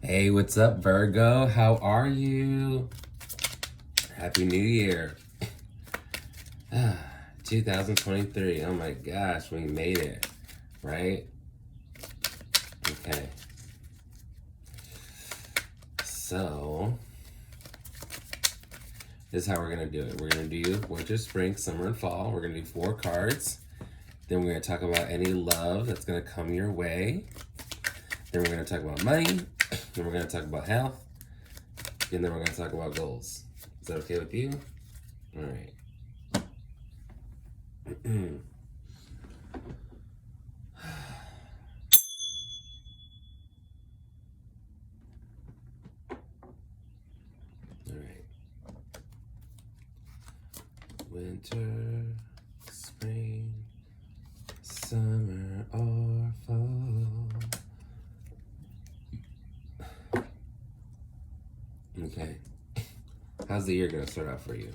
Hey, what's up, Virgo? How are you? Happy New Year. 2023. Oh my gosh, we made it, right? Okay. So, this is how we're going to do it. We're going to do winter, spring, summer, and fall. We're going to do 4 cards. Then we're going to talk about any love that's going to come your way. Then we're going to talk about money. Then we're going to talk about health. And then we're going to talk about goals. Is that okay with you? All right. All right. Winter, spring, summer, or fall. Okay. How's the year gonna start out for you?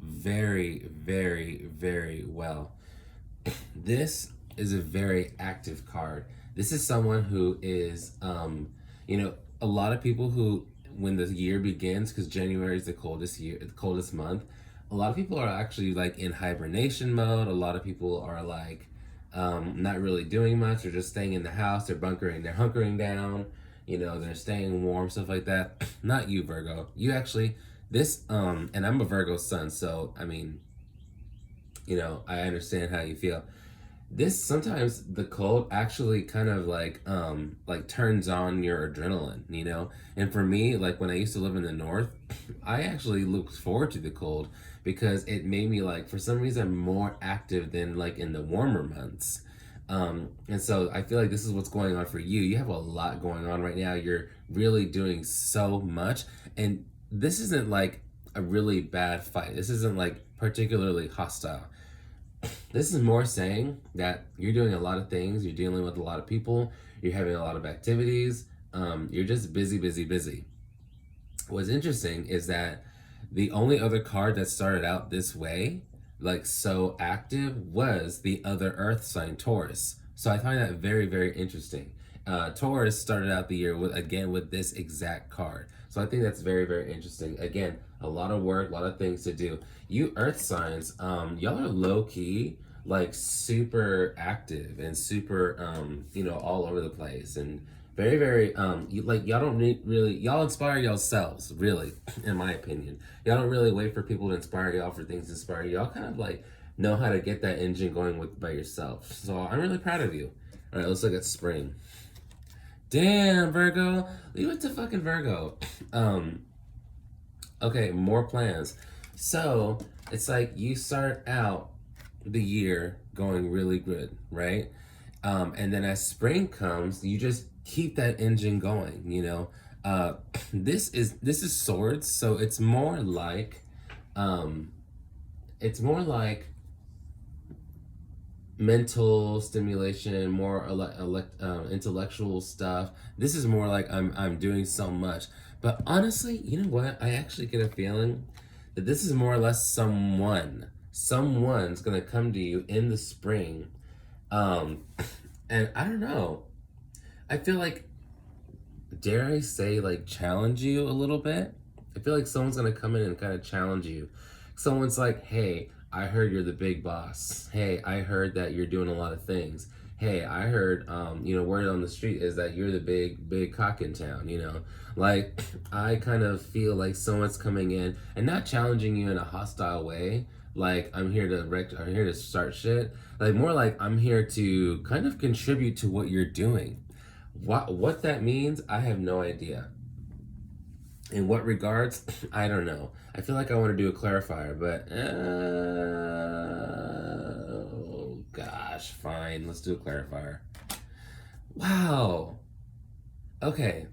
Very, very, very well. This is a very active card. This is someone who is, a lot of people who, when the year begins, because January is the coldest month, a lot of people are actually like in hibernation mode. A lot of people are like not really doing much. They're just staying in the house. They're hunkering down. They're staying warm, stuff like that. Not you, Virgo. You actually, and I'm a Virgo sun, so I mean, I understand how you feel. Sometimes the cold actually kind of like turns on your adrenaline. And for me, like when I used to live in the north, I actually looked forward to the cold because it made me, like, for some reason, more active than like in the warmer months. And so I feel like this is what's going on for you. You have a lot going on right now. You're really doing so much, and this isn't like a really bad fight. This isn't like particularly hostile. This is more saying that you're doing a lot of things. You're dealing with a lot of people. You're having a lot of activities. You're just busy, busy, busy. What's interesting is that the only other card that started out this way, like so active, was the other Earth sign, Taurus. So I find that very, very interesting. Taurus started out the year with this exact card. So I think that's very, very interesting. Again, a lot of work, a lot of things to do. You Earth signs, y'all are low key, like super active and super, all over the place, and very, very, y'all don't y'all inspire yourselves, really, in my opinion. Y'all don't really wait for people to inspire y'all, for things to inspire you. Y'all kind of like know how to get that engine going by yourself. So I'm really proud of you. All right, let's look at spring. Damn, Virgo. Leave it to fucking Virgo. Okay, more plans. So it's like you start out the year going really good, right? And then as spring comes, you just keep that engine going. This is swords, so it's more like mental stimulation, more intellectual stuff. This is more like I'm doing so much. But honestly, you know what? I actually get a feeling that this is more or less someone's gonna come to you in the spring, and I don't know. I feel like, dare I say, like, challenge you a little bit. I feel like someone's gonna come in and kind of challenge you. Someone's like, hey, I heard you're the big boss. Hey, I heard that you're doing a lot of things. Hey, I heard, word on the street is that you're the big cock in town, Like, I kind of feel like someone's coming in and not challenging you in a hostile way. Like, I'm here to start shit. Like, more like I'm here to kind of contribute to what you're doing. What that means, I have no idea. In what regards, I don't know. I feel like I want to do a clarifier, but oh gosh, fine. Let's do a clarifier. Wow. Okay.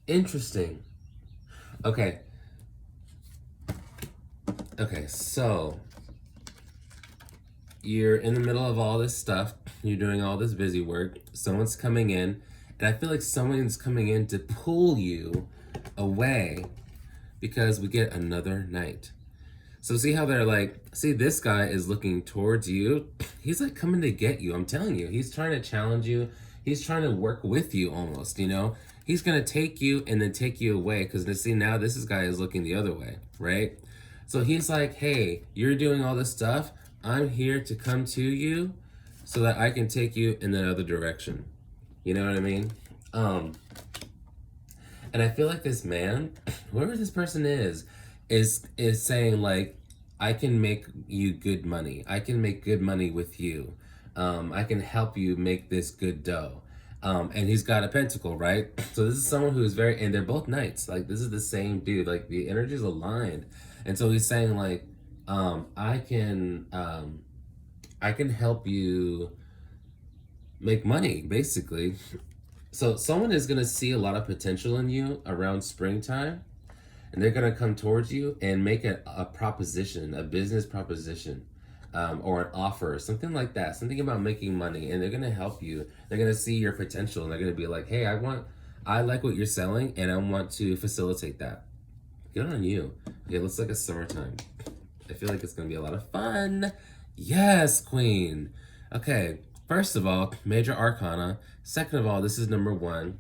Interesting. Okay. Okay, so you're in the middle of all this stuff. You're doing all this busy work. Someone's coming in, and I feel like someone's coming in to pull you away because we get another night. So see how they're like, see, this guy is looking towards you. He's like coming to get you. I'm telling you, he's trying to challenge you. He's trying to work with you almost, you know? He's going to take you and then take you away, because see, now this guy is looking the other way, right? So he's like, hey, you're doing all this stuff. I'm here to come to you so that I can take you in the other direction. You know what I mean? And I feel like this man, whoever this person is saying like, I can make you good money. I can make good money with you. I can help you make this good dough. And he's got a pentacle, right? So this is someone who is very, and they're both knights. Like, this is the same dude. Like, the energy's aligned. And so he's saying like, I can help you make money, basically. So someone is going to see a lot of potential in you around springtime, and they're going to come towards you and make a proposition, a business proposition, or an offer, something like that, something about making money, and they're going to help you. They're going to see your potential, and they're going to be like, hey, I like what you're selling, and I want to facilitate that. Good on you. Okay, let's look at summertime. I feel like it's going to be a lot of fun. Yes, queen. Okay, first of all, major arcana. Second of all, this is number 1.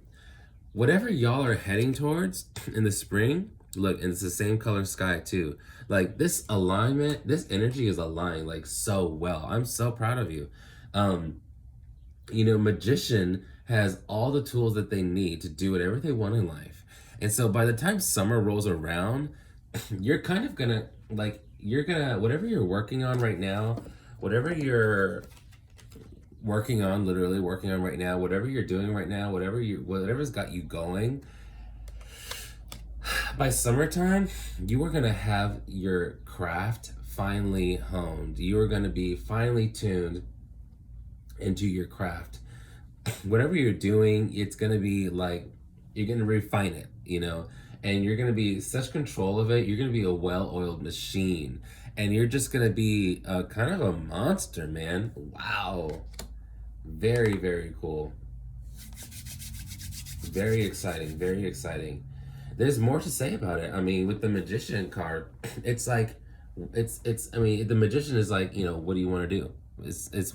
Whatever y'all are heading towards in the spring, look, and it's the same color sky too. Like, this alignment, this energy is aligned like so well. I'm so proud of you. You know, magician has all the tools that they need to do whatever they want in life. And so by the time summer rolls around, you're kind of gonna, like, whatever you're working on right now, whatever you're working on, literally working on right now, whatever you're doing right now, whatever's got you going, by summertime, you are gonna have your craft finally honed. You are gonna be finally tuned into your craft. Whatever you're doing, it's gonna be like, you're gonna refine it, you know, and you're gonna be such control of it. You're gonna be a well-oiled machine, and you're just gonna be a kind of a monster, man. Wow. Very, very cool. Very exciting, very exciting. There's more to say about it. I mean, with the magician card, it's like, I mean, the magician is like, you know, what do you want to do? It's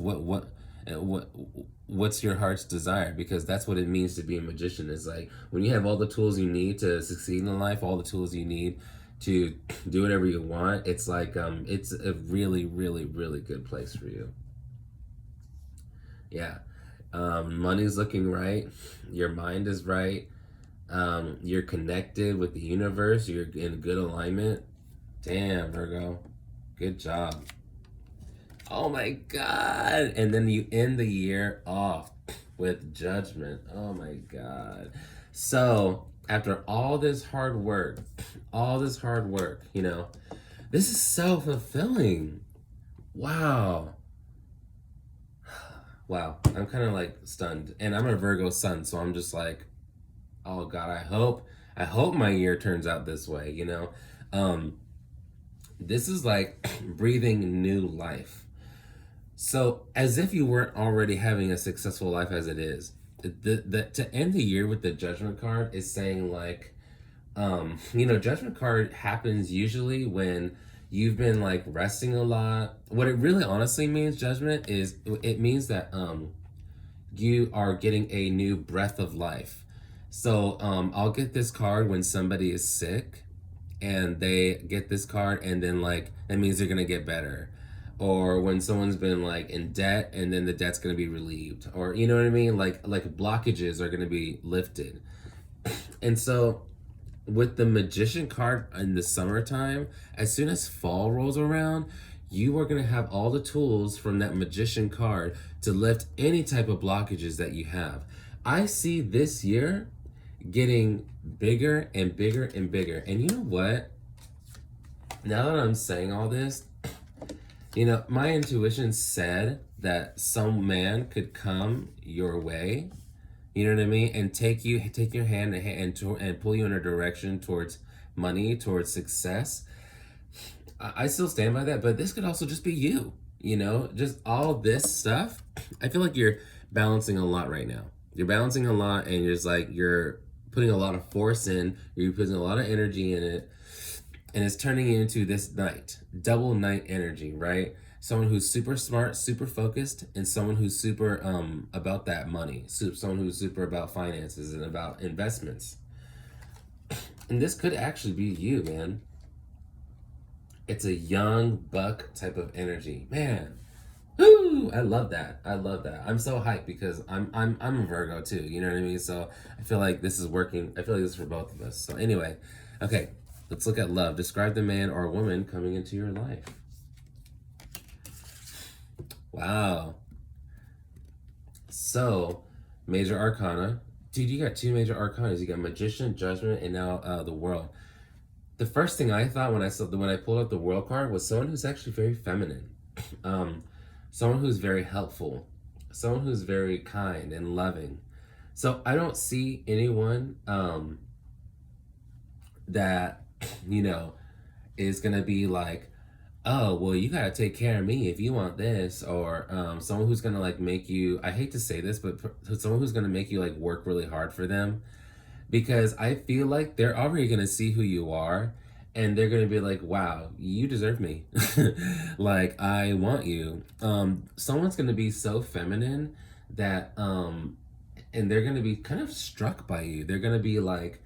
what's your heart's desire? Because that's what it means to be a magician. Is like, when you have all the tools you need to succeed in life, all the tools you need to do whatever you want, it's like, it's a really, really, really good place for you. Yeah. Money's looking right. Your mind is right. You're connected with the universe. You're in good alignment. Damn, Virgo. Good job. Oh my God. And then you end the year off with Judgment. Oh my God. So after all this hard work, you know, this is so fulfilling. Wow. Wow. I'm kind of like stunned. And I'm a Virgo sun, so I'm just like, oh God, I hope my year turns out this way, you know? This is like breathing new life. So as if you weren't already having a successful life as it is, to end the year with the Judgment card is saying like, you know, Judgment card happens usually when you've been like resting a lot. What it really honestly means, Judgment, is it means that you are getting a new breath of life. So I'll get this card when somebody is sick, and they get this card, and then like that means they're gonna get better. Or when someone's been like in debt, and then the debt's gonna be relieved. Or, you know what I mean? Like blockages are gonna be lifted. And so with the Magician card in the summertime, as soon as fall rolls around, you are going to have all the tools from that Magician card to lift any type of blockages that you have. I see this year getting bigger and bigger and bigger. And you know what? Now that I'm saying all this, you know, my intuition said that some man could come your way, you know what I mean, and take your hand and pull you in a direction towards money, towards success. I still stand by that, but this could also just be you, you know, just all this stuff. I feel like you're balancing a lot right now. You're balancing a lot, and you're putting a lot of force in, you're putting a lot of energy in it, and it's turning into this double night energy, right? someone who's super smart, super focused, and someone who's super about that money, someone who's super about finances and about investments. And this could actually be you, man. It's a young buck type of energy, man. Woo! I love that. I love that. I'm so hyped because I'm a Virgo too. You know what I mean? So I feel like this is working. I feel like this is for both of us. So anyway, okay, let's look at love. Describe the man or woman coming into your life. Wow. So, major arcana. Dude, you got 2 major arcanas. You got Magician, Judgment, and now the World. The first thing I thought when I pulled up the World card was someone who's actually very feminine. Someone who's very helpful. Someone who's very kind and loving. So I don't see anyone that, you know, is going to be like, oh, well, you gotta take care of me if you want this, or someone who's gonna like make you, I hate to say this, but someone who's gonna make you like work really hard for them, because I feel like they're already gonna see who you are, and they're gonna be like, wow, you deserve me. Like, I want you. Someone's gonna be so feminine that and they're gonna be kind of struck by you. They're gonna be like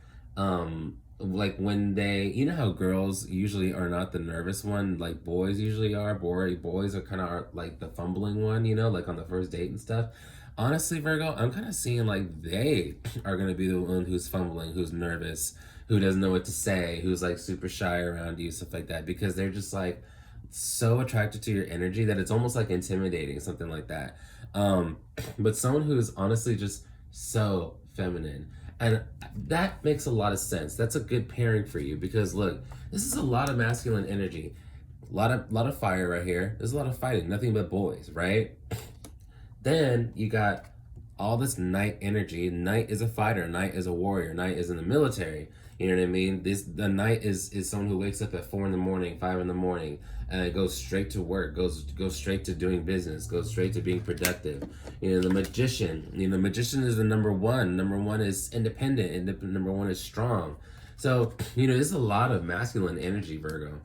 when they, you know how girls usually are not the nervous one, like boys usually are. Boys are kind of like the fumbling one, you know, like on the first date and stuff. Honestly, Virgo, I'm kind of seeing like they are gonna be the one who's fumbling, who's nervous, who doesn't know what to say, who's like super shy around you, stuff like that, because they're just like so attracted to your energy that it's almost like intimidating, something like that. But someone who is honestly just so feminine. And that makes a lot of sense. That's a good pairing for you because look, this is a lot of masculine energy. A lot of fire right here. There's a lot of fighting, nothing but boys, right? Then you got all this night energy. Night is a fighter, night is a warrior, night is in the military. You know what I mean? The knight is someone who wakes up at 4 in the morning, 5 in the morning, and goes straight to work, goes straight to doing business, goes straight to being productive. You know, the magician. You know, the magician is the number one. Number one is independent, and number one is strong. So, you know, there's a lot of masculine energy, Virgo.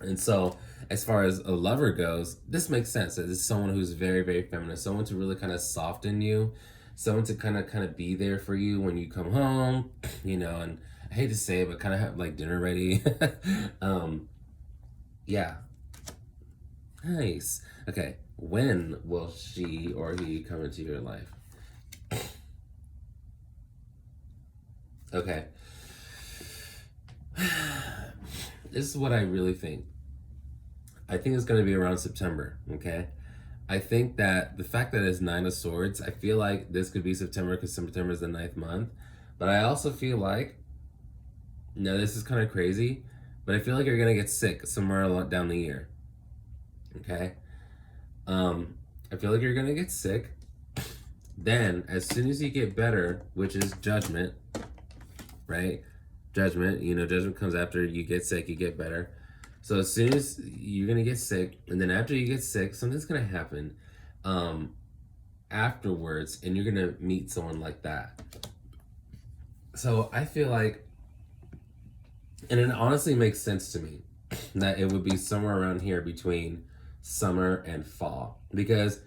And so, as far as a lover goes, this makes sense. This is someone who's very, very feminine, someone to really kind of soften you, someone to kind of be there for you when you come home, you know, and I hate to say it, but kind of have like dinner ready. Yeah. Nice. Okay. When will she or he come into your life? Okay. This is what I really think. I think it's going to be around September, okay? I think that the fact that it's 9 of Swords, I feel like this could be September because September is the 9th month. But I also feel like, no, this is kind of crazy, but I feel like you're going to get sick somewhere down the year, okay? I feel like you're going to get sick. Then, as soon as you get better, which is Judgment, right? Judgment, you know, Judgment comes after you get sick, you get better. So as soon as you're gonna get sick, and then after you get sick, something's gonna happen afterwards, and you're gonna meet someone like that. So I feel like, and it honestly makes sense to me that it would be somewhere around here between summer and fall, because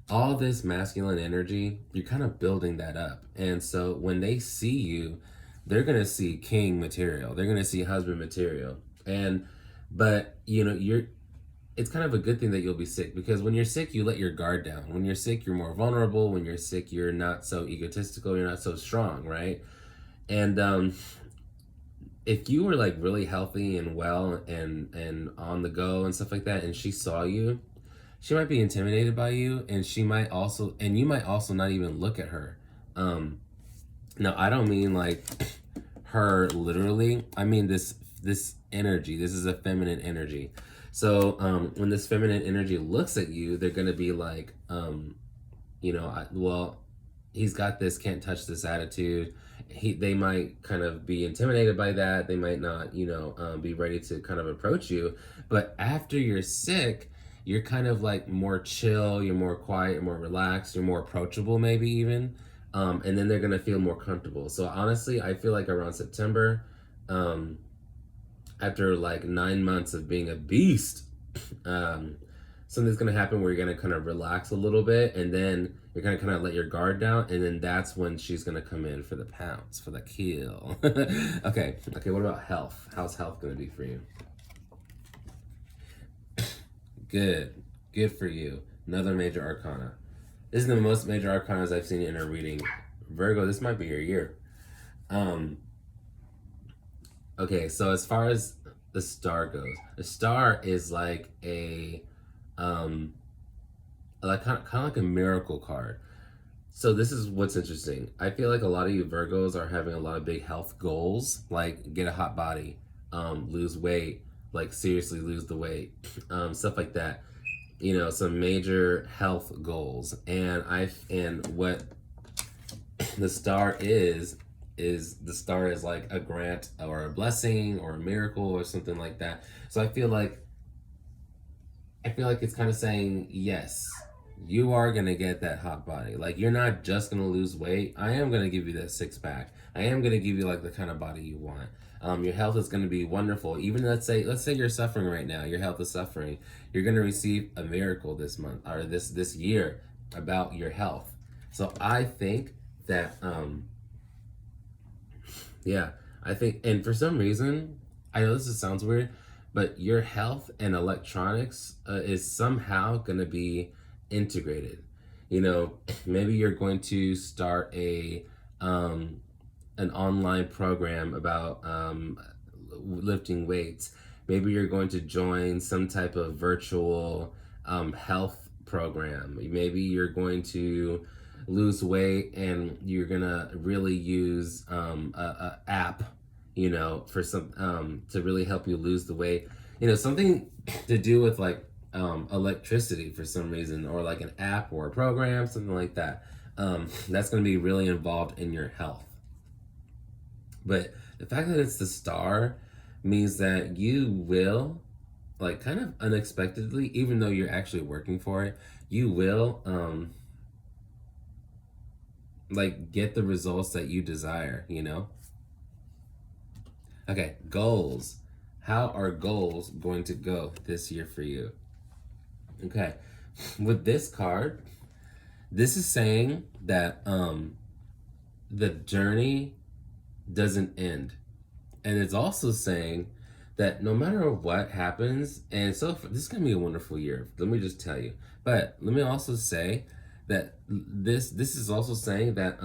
all this masculine energy, you're kind of building that up. And so when they see you, they're gonna see king material, they're gonna see husband material. But you know, it's kind of a good thing that you'll be sick, because when you're sick, you let your guard down. When you're sick, you're more vulnerable. When you're sick, you're not so egotistical, you're not so strong, right? And if you were like really healthy and well and on the go and stuff like that, and she saw you, she might be intimidated by you, and you might also not even look at her. Now I don't mean like her literally, I mean this energy. This is a feminine energy. So when this feminine energy looks at you, they're gonna be like, you know, well, he's got this can't touch this attitude. They might kind of be intimidated by that. They might not, you know, be ready to kind of approach you. But after you're sick, you're kind of like more chill, you're more quiet, you're more relaxed, you're more approachable maybe even. And then they're gonna feel more comfortable. So honestly, I feel like around September, after like 9 months of being a beast, Something's gonna happen where you're gonna kind of relax a little bit, and then you're gonna kind of let your guard down, and then that's when she's gonna come in for the pounce, for the kill. Okay, what about health? How's health gonna be for you? Good for you. Another major arcana. This is the most major arcanas I've seen in a reading. Virgo, this might be your year. Okay, so as far as the star goes, the star is like a like kind of like a miracle card. So this is what's interesting. I feel like a lot of you Virgos are having a lot of big health goals, like get a hot body, lose weight, like seriously lose the weight, stuff like that. You know, some major health goals. And what the star is the star is like a grant or a blessing or a miracle or something like that. So I feel like it's kind of saying, yes, you are going to get that hot body. Like, you're not just going to lose weight. I am going to give you that six pack. I am going to give you like the kind of body you want. Your health is going to be wonderful. Even let's say you're suffering right now. Your health is suffering. You're going to receive a miracle this month or this year about your health. So I think that, I think, and for some reason, I know this sounds weird, but your health and electronics is somehow going to be integrated. You know, maybe you're going to start an online program about lifting weights. Maybe you're going to join some type of virtual health program. Maybe you're going to lose weight and you're gonna really use a app, you know, for some to really help you lose the weight. You know, something to do with like electricity for some reason, or like an app or a program, something like that. That's going to be really involved in your health. But the fact that it's the star means that you will, like, kind of unexpectedly, even though you're actually working for it, you will like get the results that you desire, you know? Okay, goals. How are goals going to go this year for you? Okay, with this card, this is saying that the journey doesn't end. And it's also saying that no matter what happens, and so this is going to be a wonderful year, let me just tell you. But let me also say that this is also saying that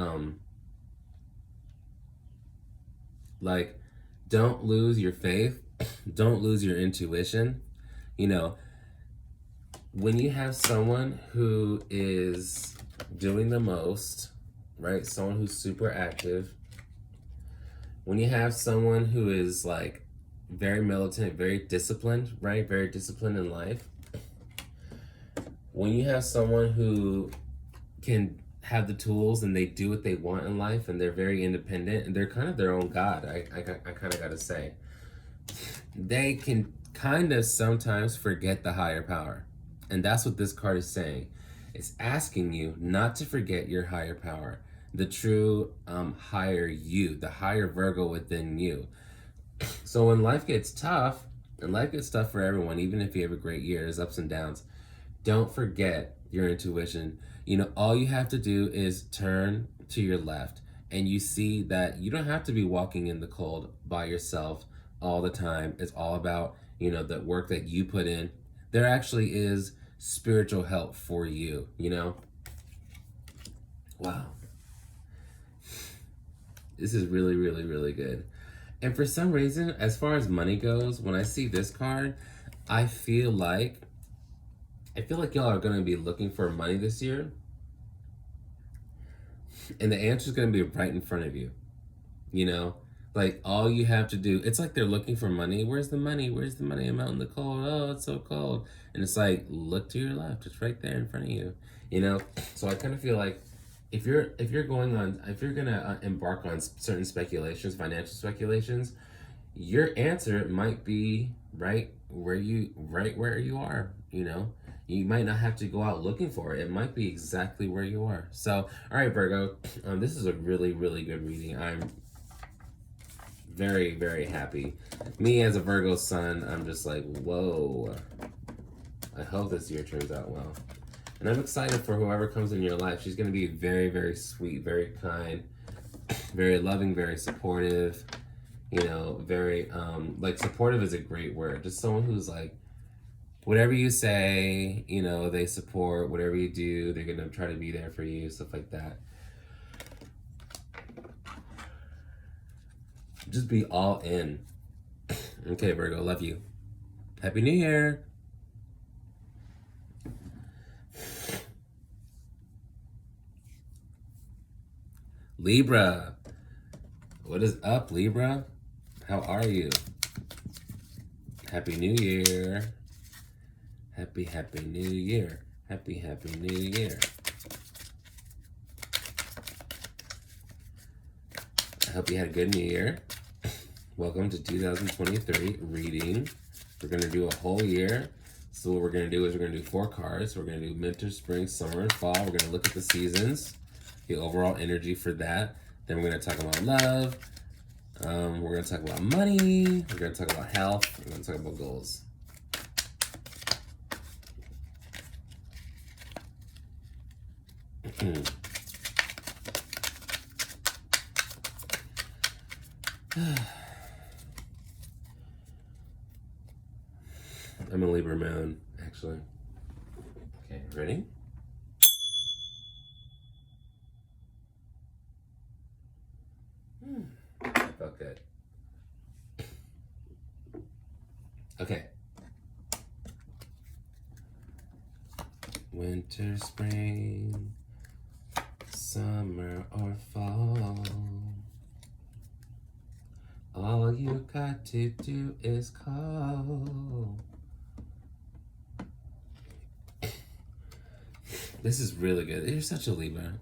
like, don't lose your faith, don't lose your intuition. You know, when you have someone who is doing the most, right? Someone who's super active, when you have someone who is like very militant, very disciplined, right? Very disciplined in life. When you have someone who can have the tools and they do what they want in life and they're very independent and they're kind of their own God, I kind of got to say. They can kind of sometimes forget the higher power. And that's what this card is saying. It's asking you not to forget your higher power, the true higher you, the higher Virgo within you. So when life gets tough, and life gets tough for everyone, even if you have a great year, there's ups and downs, don't forget your intuition. You know, all you have to do is turn to your left and you see that you don't have to be walking in the cold by yourself all the time. It's all about, you know, the work that you put in. There actually is spiritual help for you, you know? Wow. This is really, really, really good. And for some reason, as far as money goes, when I see this card, I feel like y'all are going to be looking for money this year. And the answer is going to be right in front of you. You know, like all you have to do, it's like they're looking for money. Where's the money? Where's the money? I'm out in the cold. Oh, it's so cold. And it's like, look to your left. It's right there in front of you. You know, so I kind of feel like if you're gonna embark on certain speculations, financial speculations, your answer might be right where you are. You know, you might not have to go out looking for it. It might be exactly where you are. So, all right, Virgo, this is a really, really good reading. I'm very, very happy. Me as a Virgo sun, I'm just like, whoa. I hope this year turns out well. And I'm excited for whoever comes in your life. She's going to be very, very sweet, very kind, very loving, very supportive. You know, very, like, supportive is a great word. Just someone who's like, whatever you say, you know, they support. Whatever you do, they're going to try to be there for you, stuff like that. Just be all in. Okay, Virgo, love you. Happy New Year. Libra. What is up, Libra? How are you? Happy New Year. Happy New Year. Happy New Year. I hope you had a good New Year. Welcome to 2023 reading. We're going to do a whole year. So what we're going to do is we're going to do 4 cards. We're going to do winter, spring, summer, and fall. We're going to look at the seasons, the overall energy for that. Then we're going to talk about love. We're going to talk about money. We're going to talk about health. We're going to talk about goals. I'm a Libra moon, actually. Okay, ready? Felt good. Okay. Winter, spring, summer, or fall. All you got to do is call. This is really good. You're such a Libra.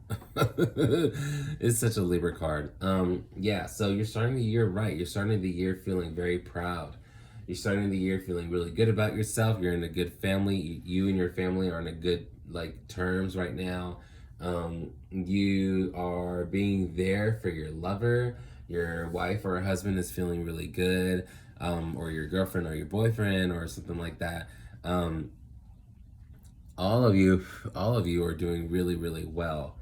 It's such a Libra card. Yeah, so you're starting the year right. You're starting the year feeling very proud. You're starting the year feeling really good about yourself. You're in a good family. You and your family are in a good, like, terms right now. You are being there for your lover. Your wife or husband is feeling really good. Or your girlfriend or your boyfriend or something like that. All of you are doing really, really well.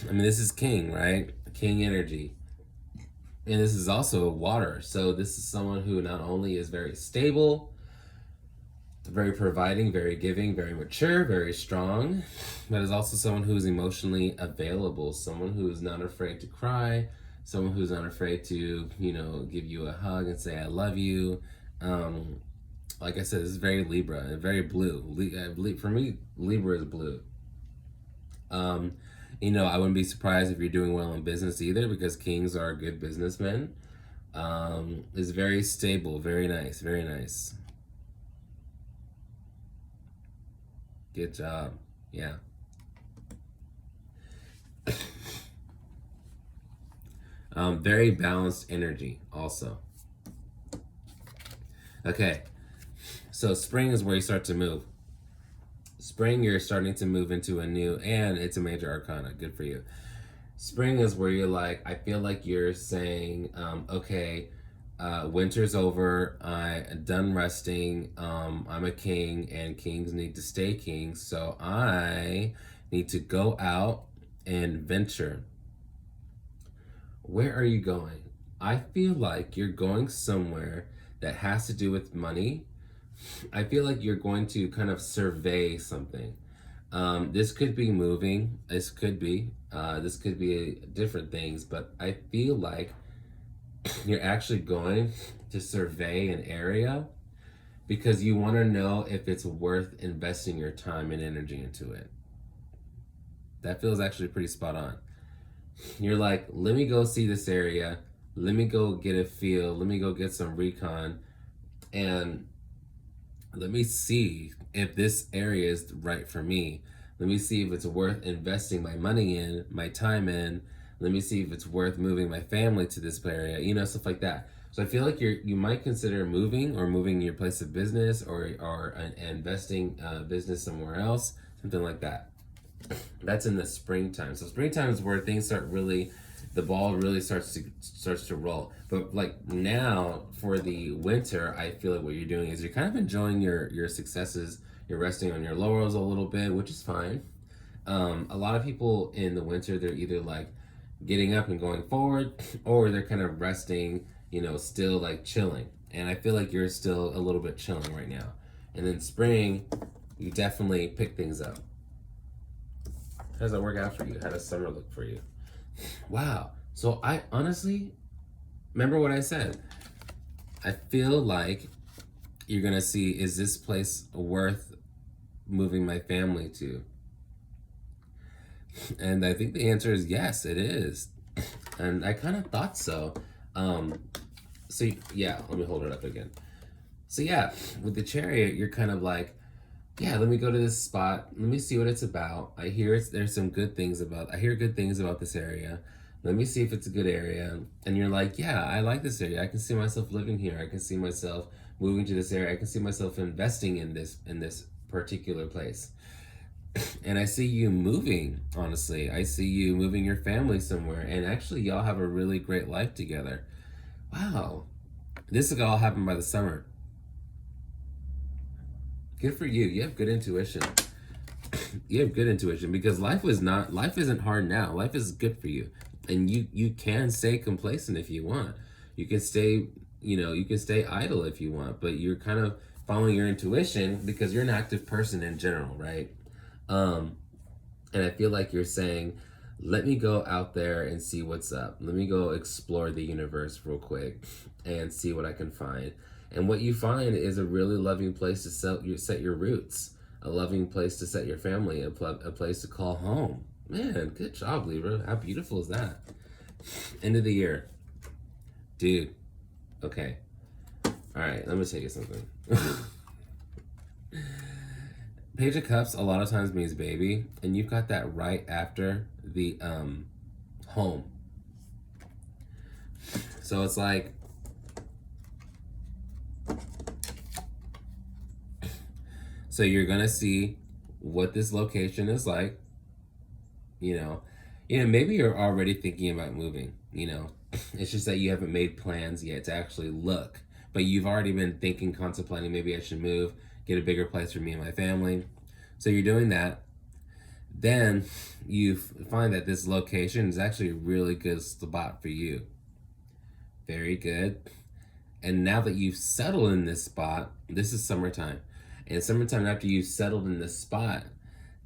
I mean, this is King, right? King energy. And this is also water. So this is someone who not only is very stable, very providing, very giving, very mature, very strong, but is also someone who is emotionally available, someone who is not afraid to cry, someone who's not afraid to, you know, give you a hug and say, I love you. Like I said, this is very Libra and very blue. For me, Libra is blue. You know, I wouldn't be surprised if you're doing well in business either, because Kings are good businessmen. It's very stable, very nice, very nice. Good job. Yeah. Very balanced energy also. Okay. So spring is where you start to move. Spring, you're starting to move into a new, and it's a major arcana. Good for you. Spring is where you're like, I feel like you're saying, okay, winter's over. I'm done resting. I'm a king, and kings need to stay kings. So I need to go out and venture. Where are you going? I feel like you're going somewhere that has to do with money. I feel like you're going to kind of survey something. This could be moving. This could be different things, but I feel like you're actually going to survey an area because you want to know if it's worth investing your time and energy into it. That feels actually pretty spot on. You're like, let me go see this area. Let me go get a feel. Let me go get some recon. And let me see if this area is right for me. Let me see if it's worth investing my money in, my time in. Let me see if it's worth moving my family to this area, you know, stuff like that. So I feel like you might consider moving your place of business or investing business somewhere else, something like that. That's in the springtime. So springtime is where things start really, the ball really starts to roll. But like now for the winter, I feel like what you're doing is you're kind of enjoying your successes. You're resting on your laurels a little bit, which is fine. A lot of people in the winter, they're either like getting up and going forward, or they're kind of resting, you know, still like chilling. And I feel like you're still a little bit chilling right now. And then spring, you definitely pick things up. How does that work out for you? How does summer look for you? Wow. So I honestly, remember what I said. I feel like you're gonna see, is this place worth moving my family to? And I think the answer is yes, it is. And I kind of thought so. So yeah, let me hold it up again. So yeah, with the Chariot, you're kind of like, yeah, let me go to this spot. Let me see what it's about. I hear there's some good things about, I hear good things about this area. Let me see if it's a good area. And you're like, yeah, I like this area. I can see myself living here. I can see myself moving to this area. I can see myself investing in this particular place. And I see you moving, honestly. I see you moving your family somewhere. And actually, y'all have a really great life together. Wow. This will all happen by the summer. Good for you. You have good intuition. You have good intuition, because life isn't hard now. Life is good for you. And you can stay complacent if you want. You can stay, you can stay idle if you want, but you're kind of following your intuition because you're an active person in general, right? And I feel like you're saying, let me go out there and see what's up. Let me go explore the universe real quick and see what I can find. And what you find is a really loving place to set your roots, a loving place to set your family, a place to call home. Man, good job, Libra. How beautiful is that? End of the year. Dude. Okay. All right, let me tell you something. Page of Cups a lot of times means baby, and you've got that right after the home. So it's like, so you're gonna see what this location is like. Maybe you're already thinking about moving. It's just that you haven't made plans yet to actually look, but you've already been thinking, contemplating, maybe I should move, get a bigger place for me and my family. So you're doing that. Then you find that this location is actually a really good spot for you. Very good. And now that you've settled in this spot, this is summertime. And summertime, after you've settled in this spot,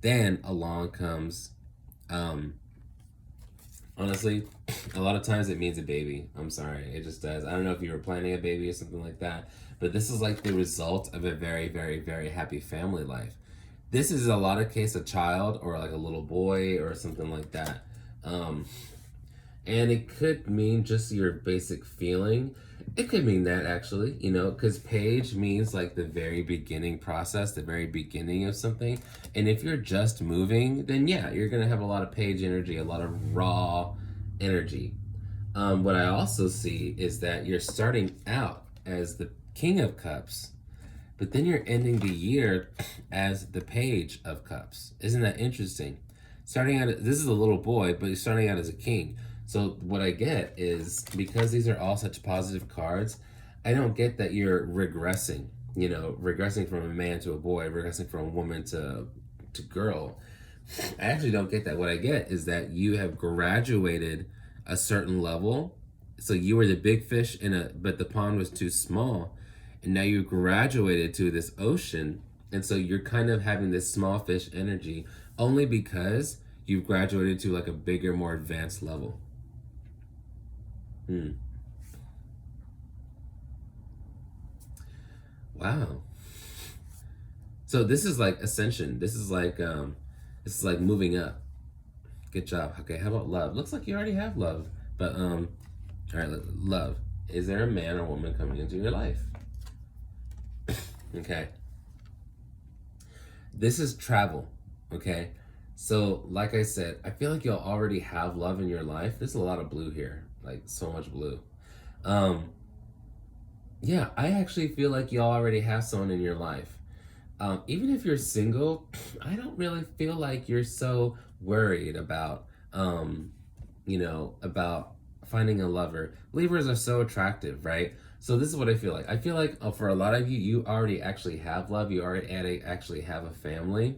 then along comes, honestly, a lot of times it means a baby. I'm sorry, it just does. I don't know if you were planning a baby or something like that, but this is like the result of a very, very, very happy family life. This is a lot of case a child or like a little boy or something like that. And it could mean just your basic feeling. It could mean that actually, because page means like the very beginning process, the very beginning of something. And if you're just moving, then yeah, you're going to have a lot of page energy, a lot of raw energy. What I also see is that you're starting out as the King of Cups, but then you're ending the year as the Page of Cups. Isn't that interesting? Starting out, this is a little boy, but he's starting out as a king. So what I get is, because these are all such positive cards, I don't get that you're regressing, regressing from a man to a boy, regressing from a woman to girl. I actually don't get that. What I get is that you have graduated a certain level. So you were the big fish but the pond was too small. And now you graduated to this ocean. And so you're kind of having this small fish energy only because you've graduated to like a bigger, more advanced level. Wow. So this is like ascension. This is like moving up. Good job. Okay, how about love? Looks like you already have love. But all right, love. Is there a man or woman coming into your life? Okay. This is travel. Okay. So like I said, I feel like you'll already have love in your life. There's a lot of blue here, like so much blue. Yeah, I actually feel like you already have someone in your life. Even if you're single, I don't really feel like you're so worried about, about finding a lover. Libras are so attractive, right? So this is what I feel like. I feel like for a lot of you, you already actually have love. You already actually have a family.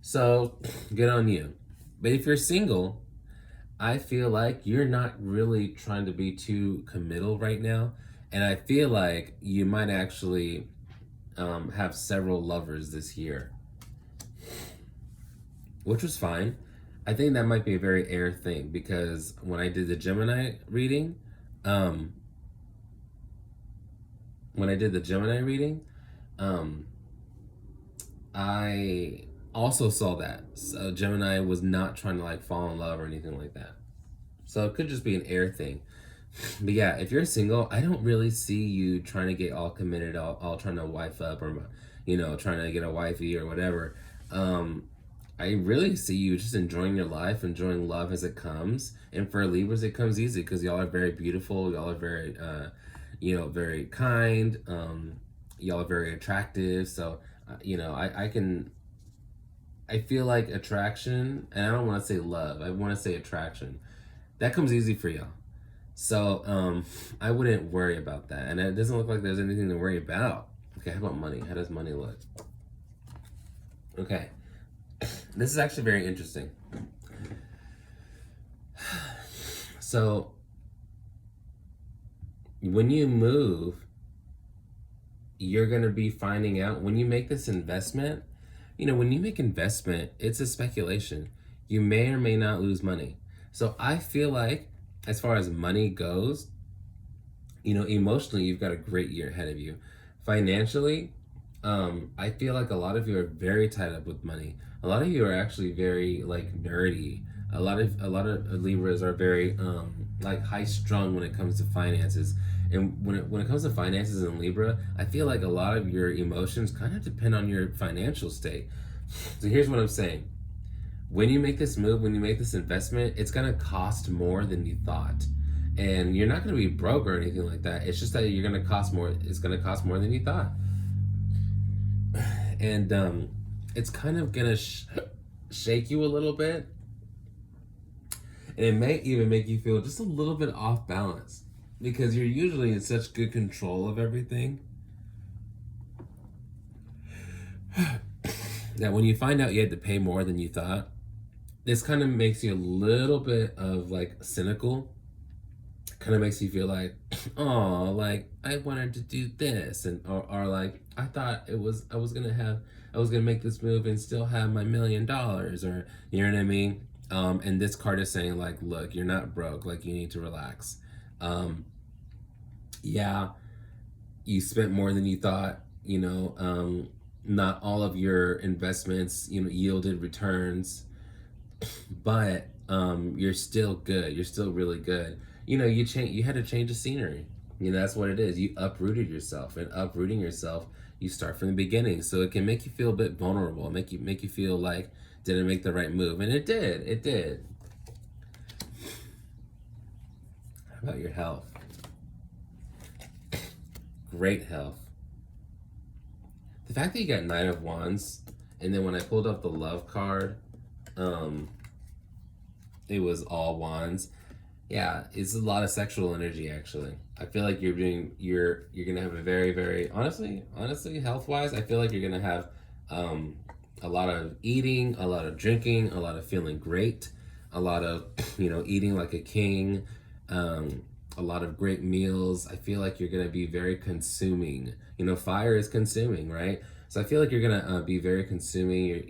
So good on you. But if you're single, I feel like you're not really trying to be too committal right now. And I feel like you might actually have several lovers this year, which was fine. I think that might be a very air thing because when I did the Gemini reading, um, I also saw that. So Gemini was not trying to like fall in love or anything like that. So it could just be an air thing. But yeah, if you're single, I don't really see you trying to get all committed, all trying to wife up or, trying to get a wifey or whatever. I really see you just enjoying your life, enjoying love as it comes. And for Libras, it comes easy because y'all are very beautiful. Y'all are very, very kind. Y'all are very attractive. So, I feel like attraction, and I don't want to say love. I want to say attraction. That comes easy for y'all. So, I wouldn't worry about that. And it doesn't look like there's anything to worry about. Okay, how about money? How does money look? Okay. This is actually very interesting. So, when you move, you're going to be finding out when you make this investment. When you make investment, it's a speculation. You may or may not lose money. So I feel like as far as money goes, emotionally, you've got a great year ahead of you. Financially, I feel like a lot of you are very tied up with money. A lot of you are actually very like nerdy. A lot of Libras are very like high strung when it comes to finances. And when it comes to finances in Libra, I feel like a lot of your emotions kind of depend on your financial state. So here's what I'm saying. When you make this move, when you make this investment, it's going to cost more than you thought. And you're not going to be broke or anything like that. It's just that you're going to cost more. It's going to cost more than you thought. And it's kind of going to shake you a little bit. And it may even make you feel just a little bit off balance because you're usually in such good control of everything that when you find out you had to pay more than you thought, this kind of makes you a little bit of like cynical. Kind of makes you feel like, oh, like I wanted to do this, and or like I thought I was gonna make this move and still have my $1 million, or you know what I mean. And this card is saying like, look, you're not broke. Like you need to relax. Yeah, you spent more than you thought. Not all of your investments, yielded returns, but you're still good. You're still really good. You had to change the scenery. That's what it is. You uprooted yourself, and uprooting yourself, you start from the beginning. So it can make you feel a bit vulnerable, make you feel like, did I make the right move? And it did. It did. How about your health? Great health. The fact that you got Knight of Wands, and then when I pulled up the love card, it was all wands. Yeah, it's a lot of sexual energy actually. I feel like you're gonna have a very, very honestly, health wise, I feel like you're gonna have a lot of eating, a lot of drinking, a lot of feeling great, a lot of eating like a king, a lot of great meals. I feel like you're gonna be very consuming. Fire is consuming, right? So I feel like you're gonna be very consuming.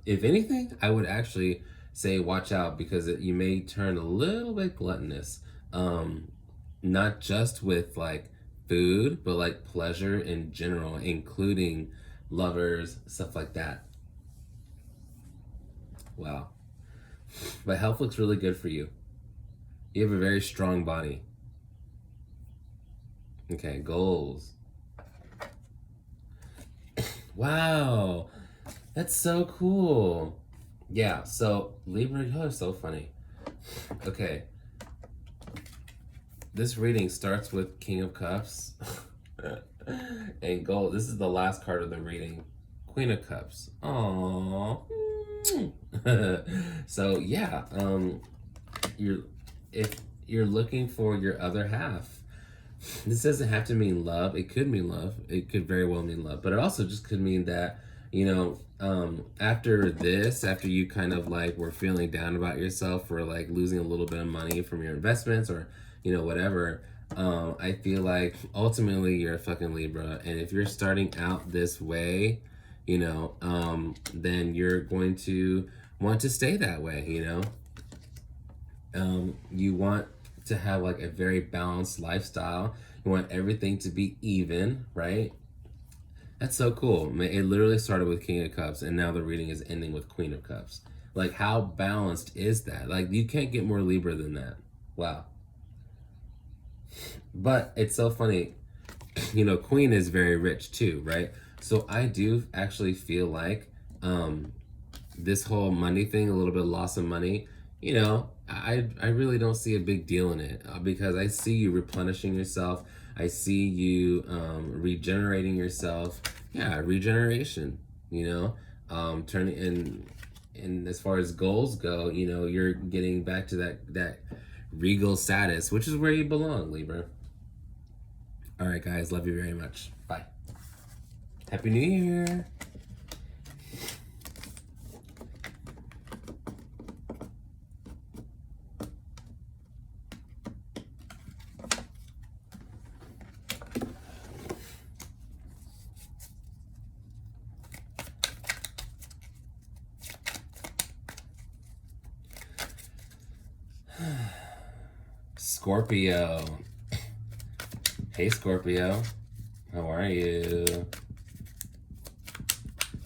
If anything, I would actually say watch out because you may turn a little bit gluttonous, not just with like food, but like pleasure in general, including lovers, stuff like that. Wow. But health looks really good for you. You have a very strong body. Okay, goals. Wow, that's so cool. Yeah, so Libra, y'all are so funny. Okay. This reading starts with King of Cups and gold. This is the last card of the reading. Queen of Cups. Aww. So yeah, if you're looking for your other half, this doesn't have to mean love. It could mean love. It could very well mean love, but it also just could mean that, you know, after this, after you kind of like were feeling down about yourself for like losing a little bit of money from your investments or, you know, whatever, I feel like ultimately you're a fucking Libra. And if you're starting out this way, you know, then you're going to want to stay that way, you know. You want to have like a very balanced lifestyle. You want everything to be even, right? That's so cool. It literally started with King of Cups, and now the reading is ending with Queen of Cups. Like, how balanced is that? Like, you can't get more Libra than that. Wow. But it's so funny. You know, Queen is very rich too, right? So I do actually feel like this whole money thing, a little bit of loss of money, you know, I really don't see a big deal in it because I see you replenishing yourself. I see you regenerating yourself. Yeah, regeneration, you know, turning and as far as goals go, you know, you're getting back to that regal status, which is where you belong, Libra. All right, guys, love you very much. Bye. Happy New Year. Scorpio. Hey, Scorpio. How are you?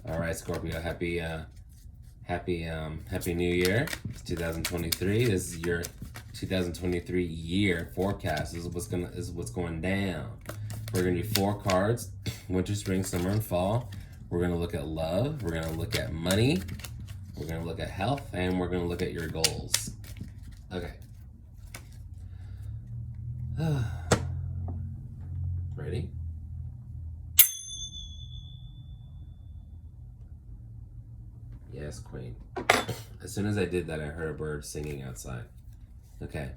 All right, Scorpio. Happy New Year. It's 2023. This is your 2023 year forecast. This is what's going down. We're gonna do 4 cards: winter, spring, summer, and fall. We're gonna look at love. We're gonna look at money. We're gonna look at health, and we're gonna look at your goals. Okay. Ready? Yes, Queen. As soon as I did that, I heard a bird singing outside. Okay.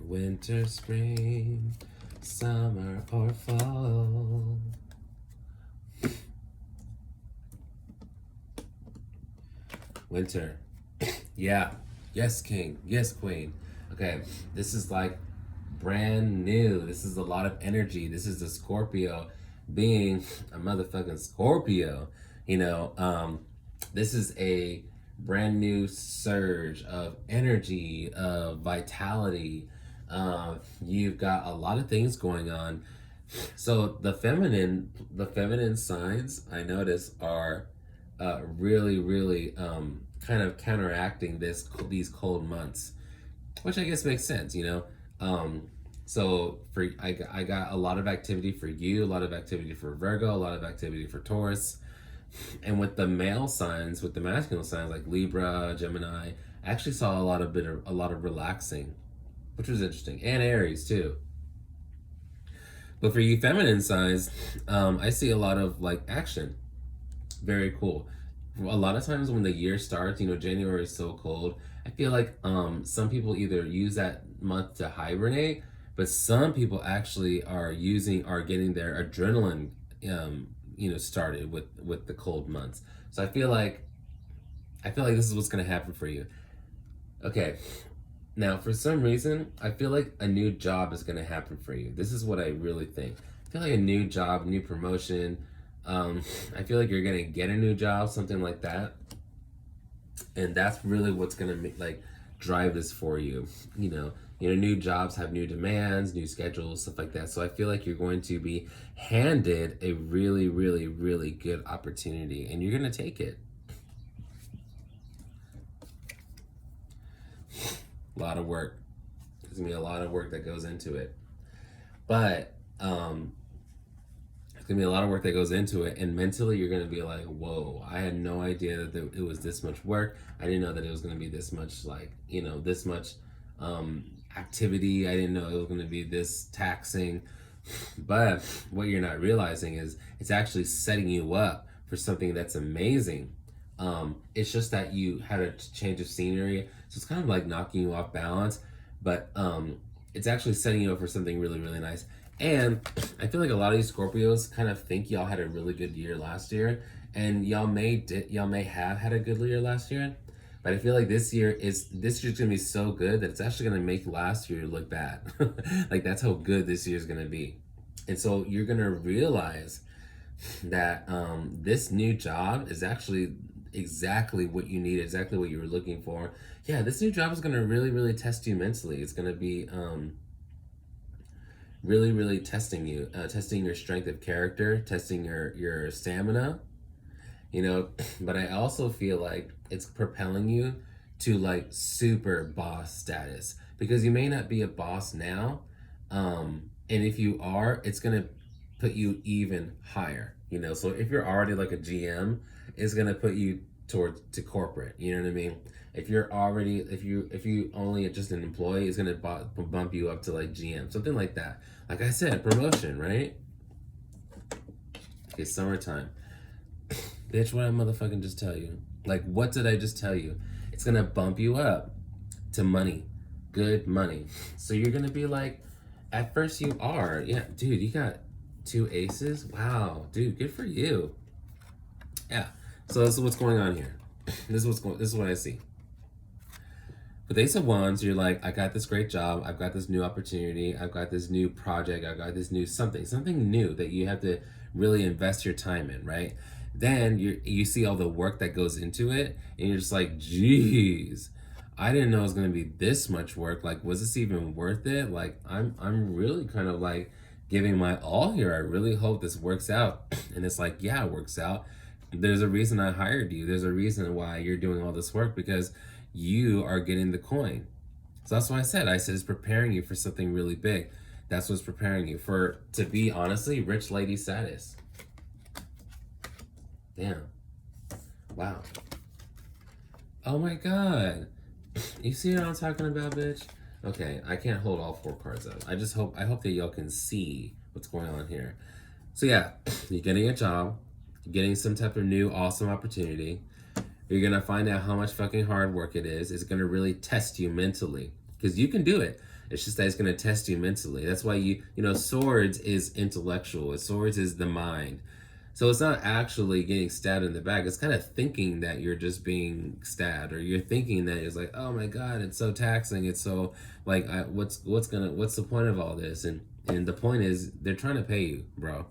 Winter, spring, summer, or fall. Winter. Yeah. Yes, King. Yes, Queen. Okay. This is like brand new. This is a lot of energy. This is the Scorpio being a motherfucking Scorpio. You know, this is a brand new surge of energy, of vitality. You've got a lot of things going on. So the feminine signs I notice are really, really kind of counteracting these cold months, which I guess makes sense, you know. So I got a lot of activity for you, a lot of activity for Virgo, a lot of activity for Taurus. And with the male signs, with the masculine signs like Libra, Gemini, I actually saw a lot of relaxing, which was interesting, and Aries too. But for you feminine signs, I see a lot of like action. Very cool. A lot of times when the year starts, you know, January is so cold. I feel like some people either use that month to hibernate, but some people actually are getting their adrenaline, you know, started with the cold months. So I feel like this is what's gonna happen for you. Okay. Now, for some reason, I feel like a new job is gonna happen for you. This is what I really think. I feel like a new job, new promotion. I feel like you're gonna get a new job, something like that, and that's really what's gonna drive this for you. You know, new jobs have new demands, new schedules, stuff like that. So I feel like you're going to be handed a really, really, really good opportunity, and you're gonna take it. A lot of work. There's gonna be a lot of work that goes into it, but it's gonna be a lot of work that goes into it, and mentally you're gonna be like, whoa, I had no idea that it was this much work. I didn't know that it was gonna be this much, like, you know, this much activity. I didn't know it was gonna be this taxing. But what you're not realizing is it's actually setting you up for something that's amazing. It's just that you had a change of scenery, so it's kind of like knocking you off balance, but it's actually setting you up for something really, really nice. And I feel like a lot of these Scorpios kind of think y'all had a really good year last year, and y'all may have had a good year last year, but I feel like this year's gonna be so good that it's actually gonna make last year look bad. Like that's how good this year's gonna be. And so you're gonna realize that this new job is actually exactly what you need, exactly what you were looking for. Yeah, this new job is gonna really, really test you mentally. It's gonna be really, really testing you, testing your strength of character, testing your stamina, you know. But I also feel like it's propelling you to like super boss status, because you may not be a boss now, and if you are, it's gonna put you even higher, you know. So if you're already like a GM, it's gonna put you towards to corporate, you know what I mean. If you're already, if you only just an employee, it's gonna bump you up to like GM, something like that. Like I said, promotion, right? Okay, summertime. Bitch, what did I motherfucking just tell you? Like, what did I just tell you? It's gonna bump you up to money, good money. So you're gonna be like, at first you are, yeah, dude, you got 2 aces. Wow, dude, good for you. Yeah. So this is what's going on here. This is what I see. With Ace of Wands, you're like, I got this great job, I've got this new opportunity, I've got this new project, I've got this new something new that you have to really invest your time in, right? Then you see all the work that goes into it, and you're just like, geez, I didn't know it was gonna be this much work. Like, was this even worth it? Like, I'm really kind of like giving my all here. I really hope this works out. And it's like, yeah, it works out. There's a reason I hired you. There's a reason why you're doing all this work, because you are getting the coin. So that's what I said it's preparing you for something really big. That's what's preparing you to be, honestly, rich lady status. Damn. Wow. Oh my God. You see what I'm talking about, bitch? Okay, I can't hold all 4 cards up. I hope that y'all can see what's going on here. So yeah, you're getting a job, you're getting some type of new awesome opportunity. You're gonna find out how much fucking hard work it is. It's gonna really test you mentally, because you can do it. It's just that it's gonna test you mentally. That's why you know, swords is intellectual. Swords is the mind. So it's not actually getting stabbed in the back. It's kind of thinking that you're just being stabbed, or you're thinking that it's like, oh my God, it's so taxing. It's so like, what's the point of all this? And the point is, they're trying to pay you, bro.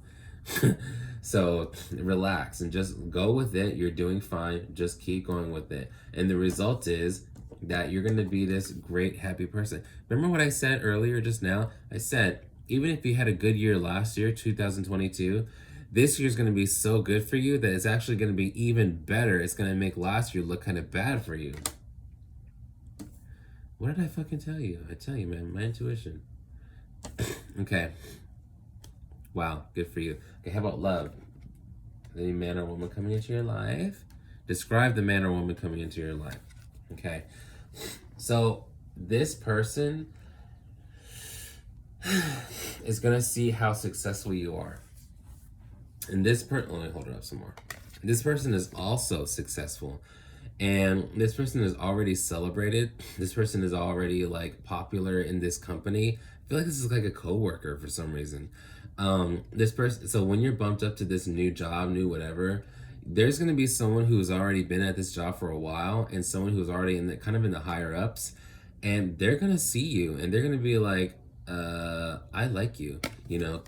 So relax and just go with it. You're doing fine. Just keep going with it. And the result is that you're going to be this great, happy person. Remember what I said earlier just now? I said, even if you had a good year last year, 2022, this year's going to be so good for you that it's actually going to be even better. It's going to make last year look kind of bad for you. What did I fucking tell you? I tell you, man, my intuition. Okay. Wow, good for you. Okay, how about love? Any man or woman coming into your life? Describe the man or woman coming into your life. Okay. So this person is going to see how successful you are. And this person, let me hold it up some more. This person is also successful. And this person is already celebrated. This person is already like popular in this company. I feel like this is like a coworker for some reason. This person, so when you're bumped up to this new job, new whatever, there's going to be someone who's already been at this job for a while, and someone who's already in the kind of in the higher ups, and they're going to see you and they're going to be like, I like you, you know.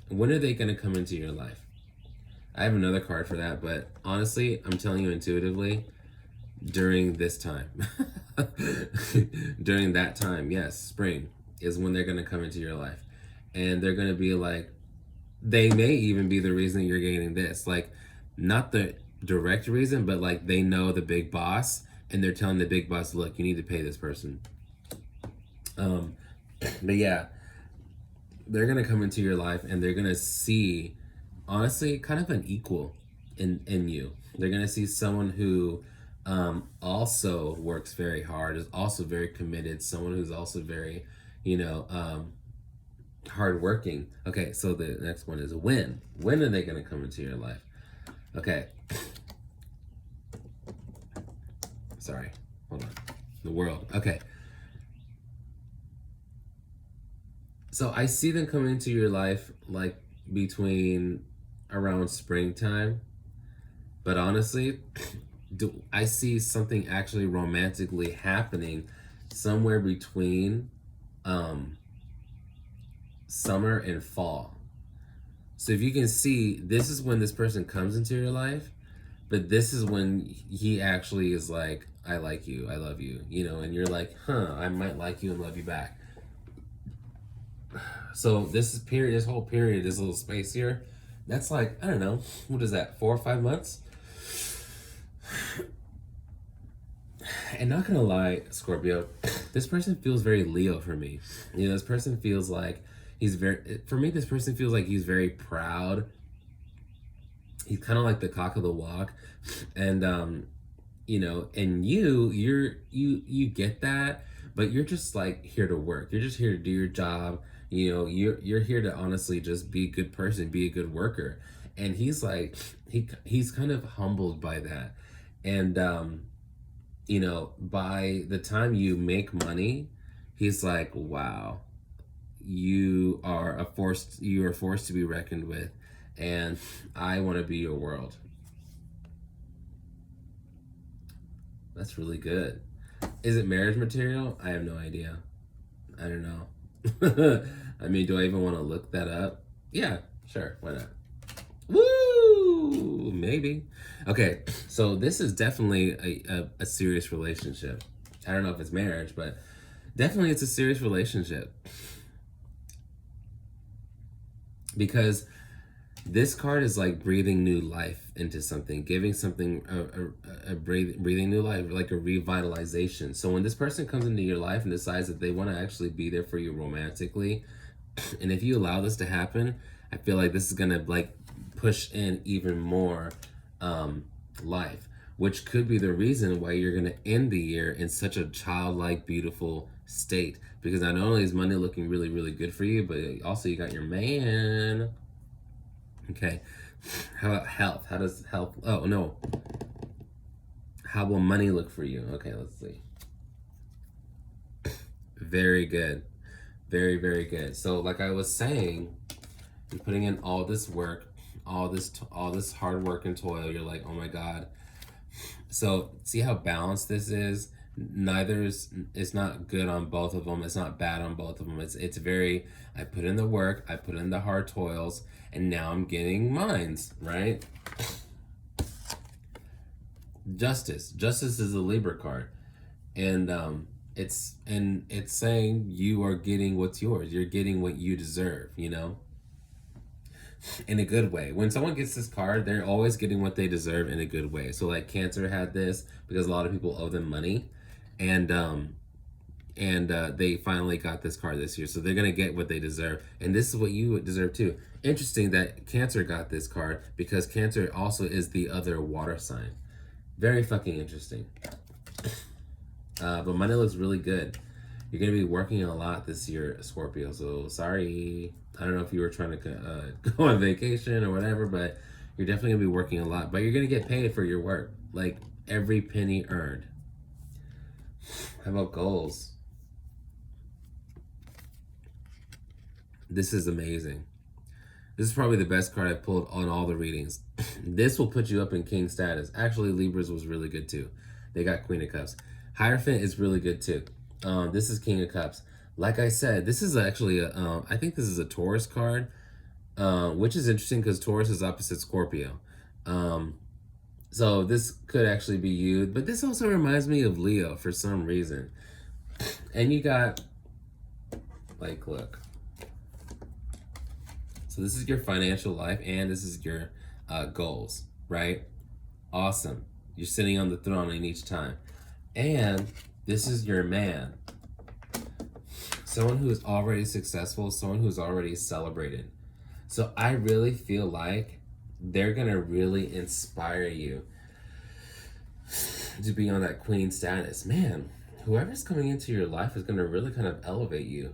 When are they going to come into your life? I have another card for that, but honestly, I'm telling you intuitively, during this time. During that time, yes, spring is when they're going to come into your life. And they're going to be like, they may even be the reason you're getting this. Like, not the direct reason, but like they know the big boss, and they're telling the big boss, look, you need to pay this person. But yeah, they're going to come into your life, and they're going to see, honestly, kind of an equal in you. They're going to see someone who also works very hard, is also very committed, someone who's also very, you know, hardworking. Okay, so the next one is when. When are they going to come into your life? Okay. sorry. Hold on. The world. Okay. So I see them coming into your life like between around springtime. But honestly, I see something actually romantically happening somewhere between summer and fall. So if you can see, this is when this person comes into your life, but this is when he actually is like, I like you, I love you, you know, and you're like, huh, I might like you and love you back. So this whole period, this little space here, that's like, I don't know, what is that, 4 or 5 months? And not gonna lie, Scorpio, this person feels very Leo for me. You know, this person feels like for me, this person feels like he's very proud. He's kind of like the cock of the walk. And, you know, and you get that, but you're just like here to work. You're just here to do your job. You know, you're here to honestly just be a good person, be a good worker. And he's like, he's kind of humbled by that. And, you know, by the time you make money, he's like, wow, you are forced to be reckoned with, and I want to be your world. That's really good. Is it marriage material? I have no idea. I don't know. I mean, do I even want to look that up? Yeah, sure, why not? Woo! Maybe. Okay, so this is definitely a serious relationship. I don't know if it's marriage, but definitely it's a serious relationship. Because this card is like breathing new life into something, giving something a breathing new life, like a revitalization. So when this person comes into your life and decides that they want to actually be there for you romantically, and if you allow this to happen, I feel like this is gonna like push in even more life, which could be the reason why you're gonna end the year in such a childlike, beautiful state. Because not only is money looking really, really good for you, but also you got your man. Okay, how about health? How does health, oh no, how will money look for you? Okay, let's see. Very good. Very, very good. So like I was saying, you're putting in all this work, all this hard work and toil. You're like, oh my God. So see how balanced this is? It's not good on both of them. It's not bad on both of them. It's very, I put in the work, I put in the hard toils, and now I'm getting mines, right? Justice. Justice is a Libra card. And it's saying you are getting what's yours. You're getting what you deserve, you know? In a good way. When someone gets this card, they're always getting what they deserve in a good way. So like Cancer had this because a lot of people owe them money, and they finally got this card this year, so they're gonna get what they deserve, and this is what you deserve too. Interesting that Cancer got this card because Cancer also is the other water sign. Very fucking interesting. But money looks really good. You're going to be working a lot this year, Scorpio, so sorry. I don't know if you were trying to go on vacation or whatever, but you're definitely going to be working a lot. But you're going to get paid for your work, like every penny earned. How about goals? This is amazing. This is probably the best card I've pulled on all the readings. This will put you up in king status. Actually, Libra's was really good too. They got Queen of Cups. Hierophant is really good too. This is King of Cups. Like I said, this is actually I think this is a Taurus card, which is interesting because Taurus is opposite Scorpio. So this could actually be you, but this also reminds me of Leo for some reason. And you got, like, look. So this is your financial life, and this is your goals, right? Awesome. You're sitting on the throne in each time. And this is your man. Someone who is already successful, someone who's already celebrated. So I really feel like they're going to really inspire you to be on that queen status. Man, whoever's coming into your life is going to really kind of elevate you.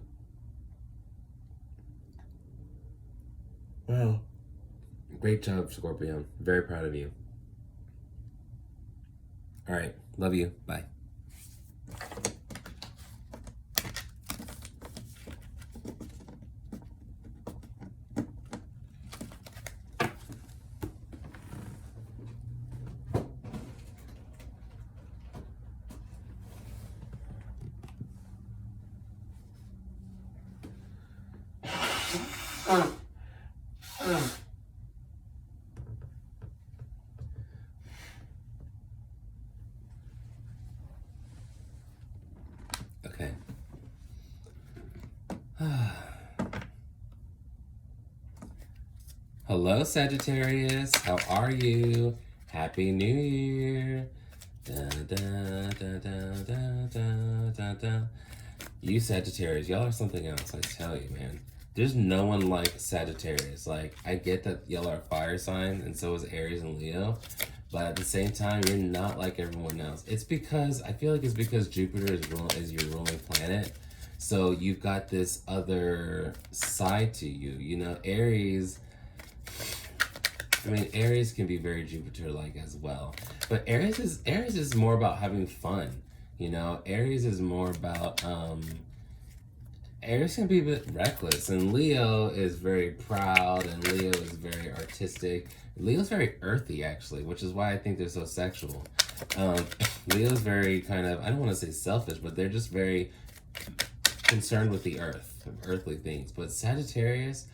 Wow. Great job, Scorpio. Very proud of you. All right. Love you. Bye. Okay. Hello, Sagittarius. How are you? Happy New Year. Da, da, da, da, da, da, da, da. You Sagittarius, y'all are something else, I tell you, man. There's no one like Sagittarius. Like, I get that y'all are fire sign, and so is Aries and Leo. But at the same time, you're not like everyone else. It's because, I feel like it's because Jupiter is your ruling planet. So you've got this other side to you. You know, Aries, I mean, Aries can be very Jupiter-like as well. But Aries is more about having fun. You know, Aries is more about, Aries can be a bit reckless, and Leo is very proud, and Leo is very artistic. Leo's very earthy, actually, which is why I think they're so sexual. Leo's very kind of, I don't want to say selfish, but they're just very concerned with the earth, earthly things. But Sagittarius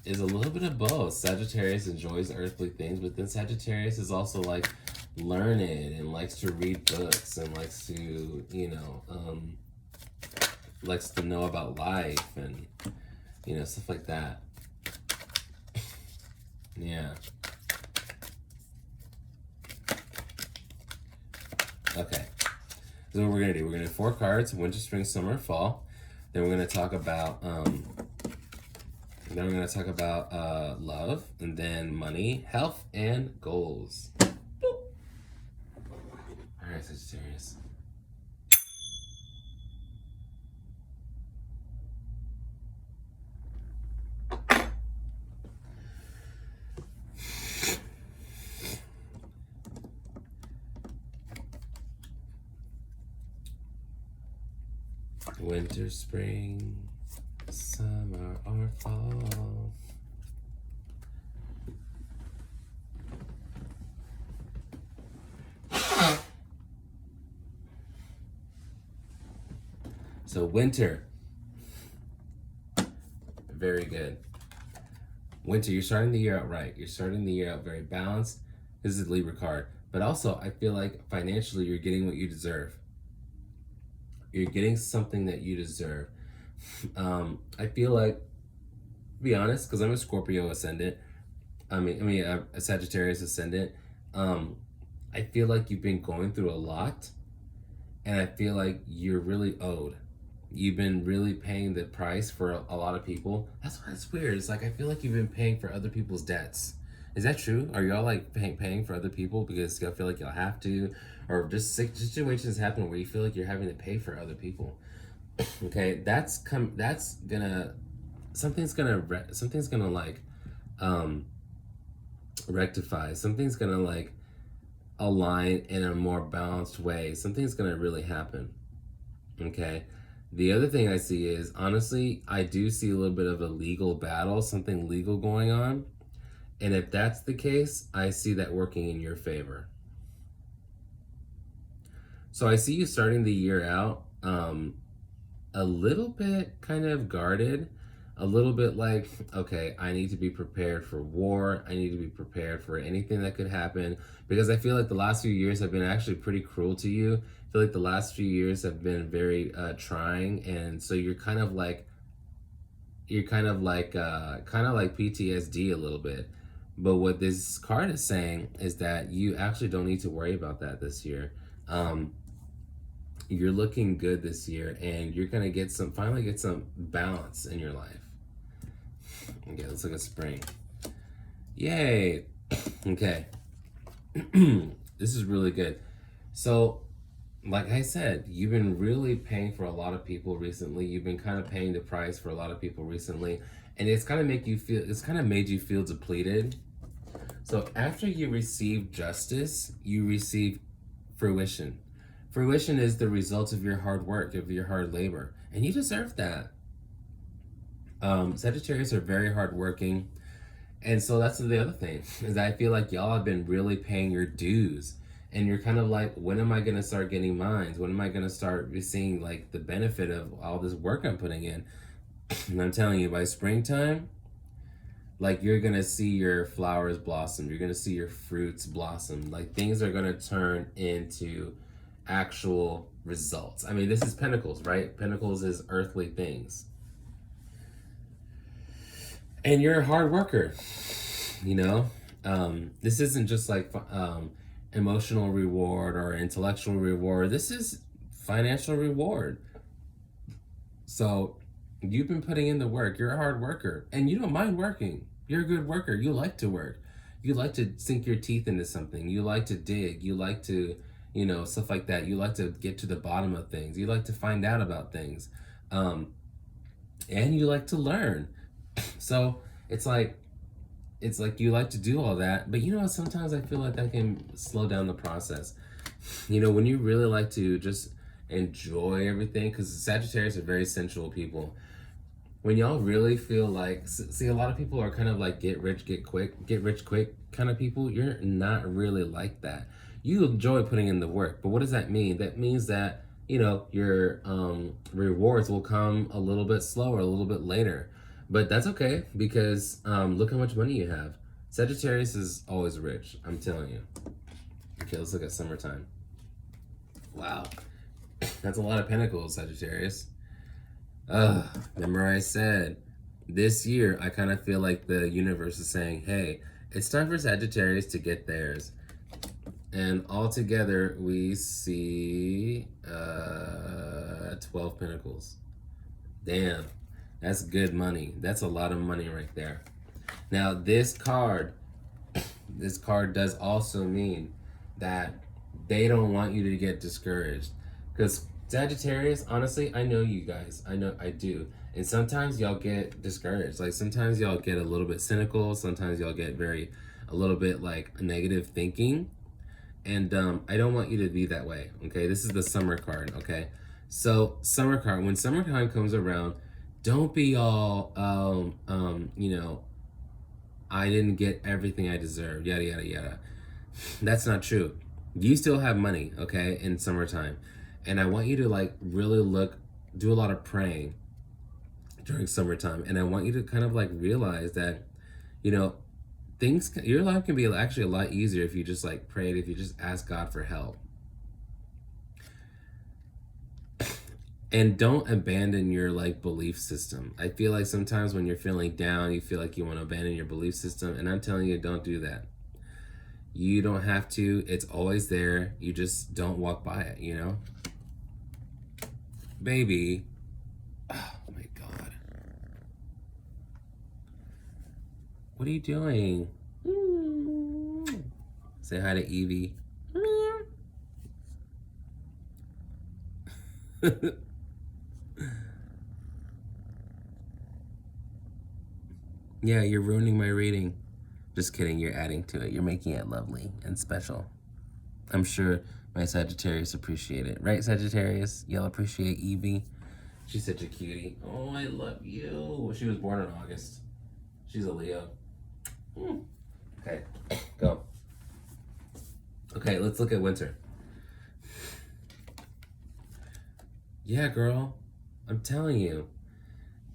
is a little bit of both. Sagittarius enjoys earthly things, but then Sagittarius is also like learned and likes to read books and likes to, you know, likes to know about life and, you know, stuff like that. Yeah. Okay. So what we're gonna do, we're gonna do 4 cards: winter, spring, summer, fall. Then we're gonna talk about love, and then money, health, and goals. Boop. All right, Sagittarius. Winter, spring, summer, or fall. So winter. Very good. Winter, you're starting the year out right. You're starting the year out very balanced. This is a Libra card. But also, I feel like financially you're getting what you deserve. You're getting something that you deserve. I feel like, to be honest, because I'm a Scorpio ascendant, a Sagittarius ascendant, I feel like you've been going through a lot, and I feel like you're really owed. You've been really paying the price for a lot of people. That's why it's weird. It's like I feel like you've been paying for other people's debts. Is that true? Are y'all like paying for other people because y'all feel like y'all have to, or just situations happen where you feel like you're having to pay for other people? Okay, something's gonna like rectify. Something's gonna like align in a more balanced way. Something's gonna really happen. Okay. The other thing I see is, honestly, I do see a little bit of a legal battle, something legal going on. And if that's the case, I see that working in your favor. So I see you starting the year out a little bit kind of guarded, a little bit like, okay, I need to be prepared for war. I need to be prepared for anything that could happen, because I feel like the last few years have been actually pretty cruel to you. I feel like the last few years have been very trying, and so you're kind of like PTSD a little bit. But what this card is saying is that you actually don't need to worry about that this year. You're looking good this year, and you're gonna finally get some balance in your life. Okay, let's look at spring. Yay! Okay. This is really good. So, like I said, you've been really paying for a lot of people recently. You've been kind of paying the price for a lot of people recently, and it's kind of made you feel depleted. So after you receive justice, you receive fruition. Fruition is the result of your hard work, of your hard labor, and you deserve that. Sagittarius are very hardworking, and so that's the other thing, is I feel like y'all have been really paying your dues, and you're kind of like, when am I gonna start getting mines? When am I gonna start seeing like the benefit of all this work I'm putting in? And I'm telling you, by springtime, like you're gonna see your flowers blossom, you're gonna see your fruits blossom, like things are gonna turn into actual results. I mean, this is Pentacles, right? Pentacles is earthly things. And you're a hard worker, you know? This isn't just like emotional reward or intellectual reward. This is financial reward. So you've been putting in the work. You're a hard worker, and you don't mind working. You're a good worker. You like to work. You like to sink your teeth into something. You like to dig. You like to, you know, stuff like that. You like to get to the bottom of things. You like to find out about things. And you like to learn. So it's like you like to do all that, but you know, sometimes I feel like that can slow down the process. You know, when you really like to just enjoy everything, because Sagittarius are very sensual people. When y'all really feel like, see, a lot of people are kind of like get rich quick kind of people. You're not really like that. You enjoy putting in the work, but what does that mean? That means that, you know, your rewards will come a little bit slower, a little bit later. But that's okay, because look how much money you have. Sagittarius is always rich, I'm telling you. Okay, let's look at summertime. Wow. That's a lot of pentacles, Sagittarius. Remember I said, this year, I kind of feel like the universe is saying, hey, it's time for Sagittarius to get theirs. And all together, we see 12 pentacles. Damn. That's good money. That's a lot of money right there. Now, this card does also mean that they don't want you to get discouraged. Because Sagittarius, honestly, I know you guys. I do. And sometimes y'all get discouraged. Like sometimes y'all get a little bit cynical. Sometimes y'all get a little bit like negative thinking. And I don't want you to be that way, okay? This is the summer card, okay? So summer card, when summertime comes around, don't be all, you know, I didn't get everything I deserved, yada, yada, yada. That's not true. You still have money, okay, in summertime. And I want you to like really do a lot of praying during summertime. And I want you to kind of like realize that, you know, your life can be actually a lot easier if you just like prayed, if you just ask God for help. And don't abandon your like belief system. I feel like sometimes when you're feeling down, you feel like you want to abandon your belief system. And I'm telling you, don't do that. You don't have to. It's always there. You just don't walk by it, you know? Baby. Oh my God. What are you doing? Say hi to Evie. Yeah, you're ruining my reading. Just kidding, you're adding to it. You're making it lovely and special. I'm sure my Sagittarius appreciate it. Right, Sagittarius? Y'all appreciate Evie? She's such a cutie. Oh, I love you. She was born in August. She's a Leo. Okay, go. Okay, let's look at winter. Yeah, girl. I'm telling you.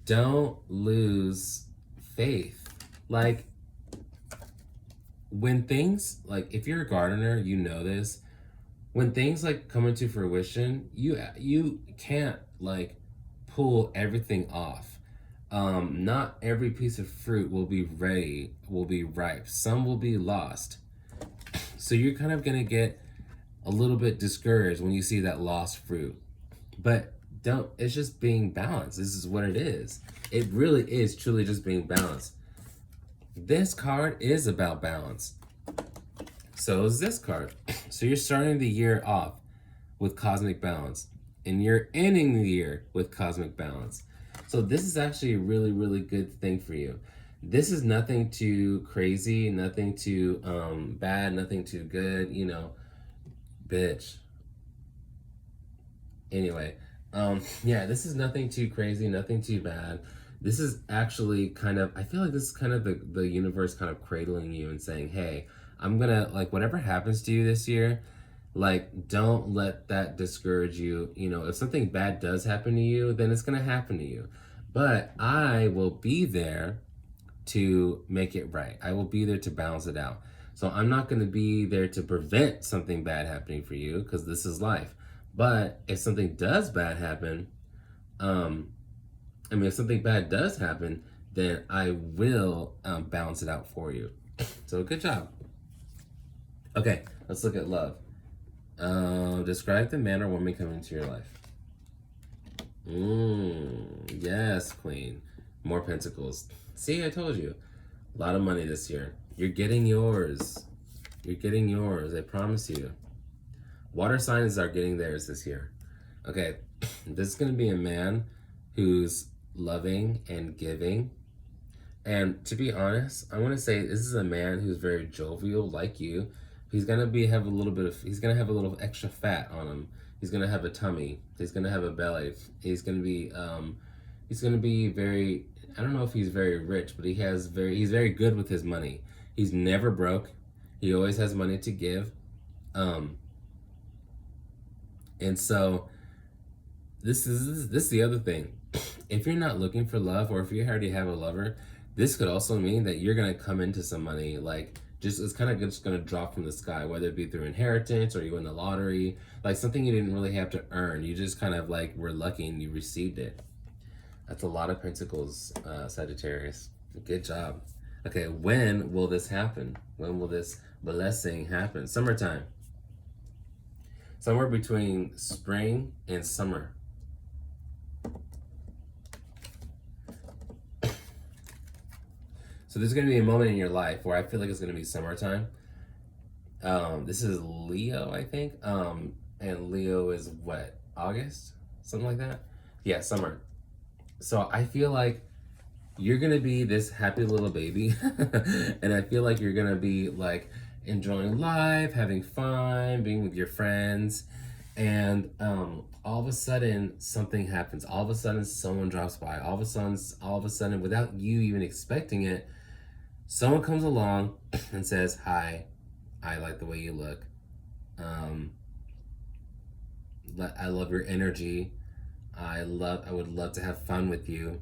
Don't lose faith. Like, when things, like, if you're a gardener, you know this. When things, like, come into fruition, you can't, like, pull everything off. Not every piece of fruit will be ripe. Some will be lost. So you're kind of going to get a little bit discouraged when you see that lost fruit. But it's just being balanced. This is what it is. It really is truly just being balanced. This card is about balance. So is this card. So you're starting the year off with cosmic balance, and you're ending the year with cosmic balance. So this is actually a really, really good thing for you. this is nothing too crazy, nothing too bad, nothing too good, you know, bitch. Anyway, yeah, this is nothing too crazy, nothing too bad. This is actually kind of, I feel like this is kind of the universe kind of cradling you and saying, hey, I'm gonna, like, whatever happens to you this year, like, don't let that discourage you. You know, if something bad does happen to you, then it's gonna happen to you. But I will be there to make it right. I will be there to balance it out. So I'm not going to be there to prevent something bad happening for you because this is life. But if something does bad happen, um, if something bad does happen, then I will balance it out for you. So good job. Okay, let's look at love. Describe the man or woman coming into your life. Yes, Queen. More pentacles. See, I told you. A lot of money this year. You're getting yours. You're getting yours. I promise you. Water signs are getting theirs this year. Okay, this is going to be a man who's loving and giving. And to be honest, I want to say this is a man who's very jovial, like you. He's gonna have a little bit of. He's gonna have a little extra fat on him. He's gonna have a tummy. He's gonna have a belly. He's gonna be. He's gonna be very. I don't know if he's very rich, but he's very good with his money. He's never broke. He always has money to give. And so this is the other thing. If you're not looking for love, or if you already have a lover, this could also mean that you're gonna come into some money, like just it's kind of just gonna drop from the sky, whether it be through inheritance or you win the lottery, like something you didn't really have to earn. You just kind of like were lucky and you received it. That's a lot of pentacles, Sagittarius. Good job. Okay, when will this happen? When will this blessing happen? Summertime. Somewhere between spring and summer. So there's going to be a moment in your life where I feel like it's going to be summertime. This is Leo, I think. And Leo is what? August? Something like that? Yeah, summer. So I feel like you're going to be this happy little baby. And I feel like you're going to be like enjoying life, having fun, being with your friends. And all of a sudden something happens. All of a sudden someone drops by. All of a sudden, without you even expecting it, someone comes along and says, hi, I like the way you look. I love your energy. I would love to have fun with you.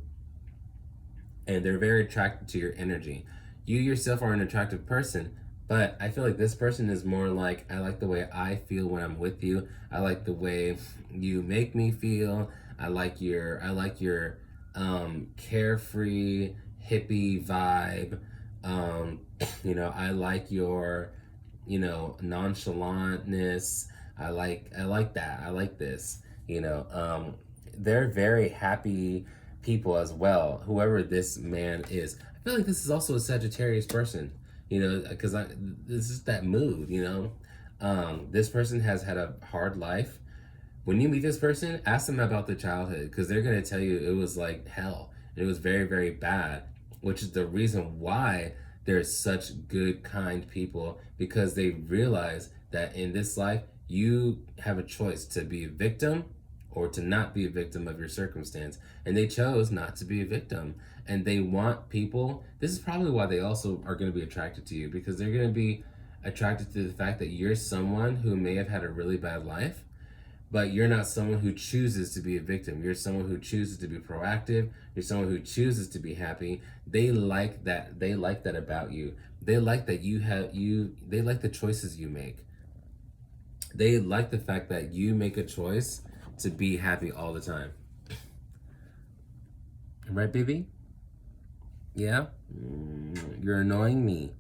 And they're very attracted to your energy. You yourself are an attractive person, but I feel like this person is more like, I like the way I feel when I'm with you. I like the way you make me feel. I like your carefree hippie vibe. You know, I like your, you know, nonchalantness. I like that. I like this. You know, they're very happy people as well. Whoever this man is, I feel like this is also a Sagittarius person. You know, because this is that mood. You know, this person has had a hard life. When you meet this person, ask them about their childhood, because they're gonna tell you it was like hell. It was very, very bad, which is the reason why they're such good, kind people, because they realize that in this life, you have a choice to be a victim or to not be a victim of your circumstance. And they chose not to be a victim. And they want people, this is probably why they also are going to be attracted to you, because they're going to be attracted to the fact that you're someone who may have had a really bad life, but you're not someone who chooses to be a victim. You're someone who chooses to be proactive. You're someone who chooses to be happy. They like that. They like that about you. They like that they like the choices you make. They like the fact that you make a choice to be happy all the time. Right, baby? Yeah? You're annoying me.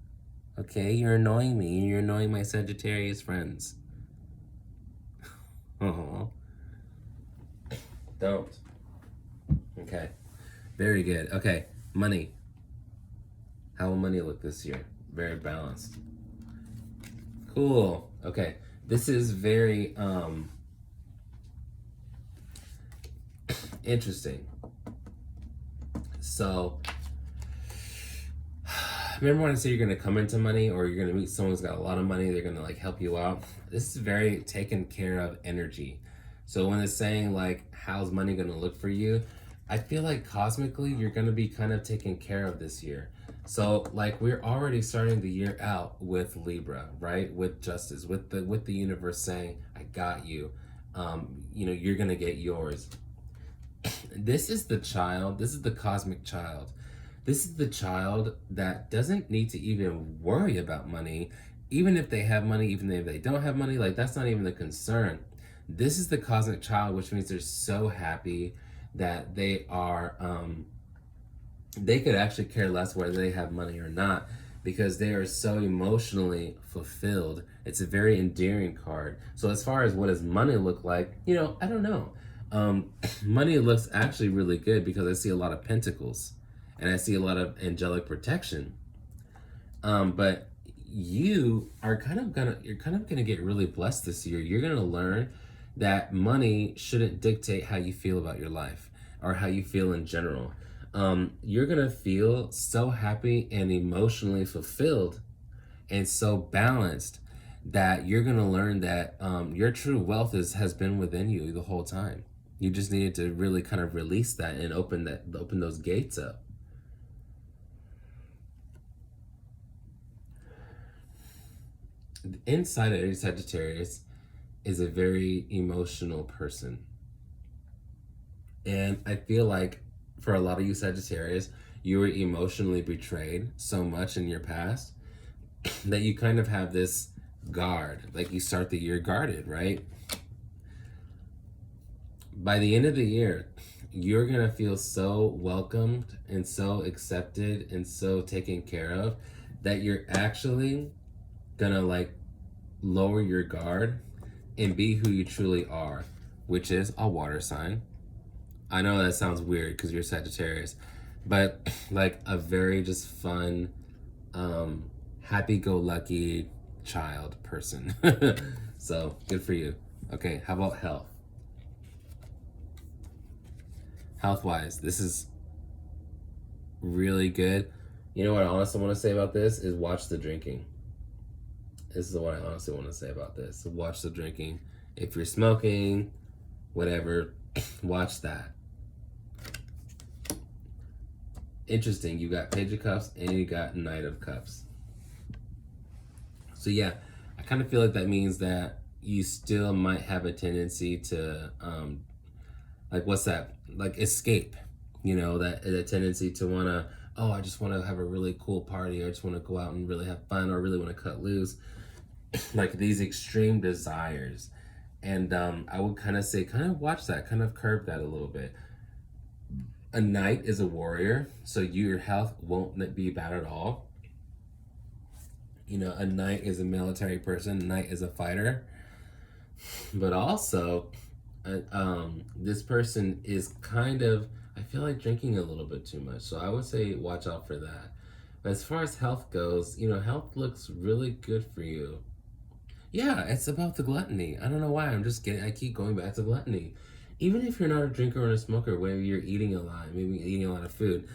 Okay? You're annoying me. You're annoying my Sagittarius friends. Oh. Don't. Okay. Very good. Okay. Money. How will money look this year? Very balanced. Cool. Okay. This is very interesting. So remember when I say you're gonna come into money, or you're gonna meet someone who's got a lot of money, they're gonna like help you out. This is very taken care of energy. So when it's saying like, how's money gonna look for you? I feel like cosmically you're gonna be kind of taken care of this year. So like we're already starting the year out with Libra, right? With justice, with the universe saying, I got you. You know, you're gonna get yours. This is the child, this is the cosmic child. This is the child that doesn't need to even worry about money, even if they have money, even if they don't have money, like that's not even the concern. This is the cosmic child, which means they're so happy that they are, they could actually care less whether they have money or not, because they are so emotionally fulfilled. It's a very endearing card. So as far as what does money look like, you know, I don't know. Money looks actually really good because I see a lot of pentacles and I see a lot of angelic protection. But you're kind of gonna get really blessed this year. You're gonna learn that money shouldn't dictate how you feel about your life or how you feel in general. You're gonna feel so happy and emotionally fulfilled and so balanced that you're gonna learn that your true wealth has been within you the whole time. You just needed to really kind of release that and open those gates up. Inside of Sagittarius is a very emotional person. And I feel like for a lot of you Sagittarius, you were emotionally betrayed so much in your past that you kind of have this guard, like you start the year guarded, right? By the end of the year, you're gonna feel so welcomed and so accepted and so taken care of that you're actually gonna like lower your guard and be who you truly are, which is a water sign. I know that sounds weird because you're Sagittarius, but like a very just fun, happy-go-lucky child person. So good for you. Okay, how about health? Health-wise, this is really good. You know what I honestly want to say about this is watch the drinking. This is what I honestly want to say about this. So watch the drinking. If you're smoking, whatever, watch that. Interesting, you got Page of Cups and you got Knight of Cups. So yeah, I kind of feel like that means that you still might have a tendency to, like what's that? Like escape, you know, that tendency to want to, oh, I just want to have a really cool party. I just want to go out and really have fun, or really want to cut loose. Like these extreme desires. And I would kind of say, kind of watch that, kind of curb that a little bit. A knight is a warrior, so your health won't be bad at all. You know, a knight is a military person, a knight is a fighter. But also, this person is kind of, I feel like drinking a little bit too much. So I would say watch out for that. But as far as health goes, you know, health looks really good for you. Yeah, it's about the gluttony. I don't know why. I keep going back to gluttony. Even if you're not a drinker or a smoker, where you're eating a lot, maybe eating a lot of food,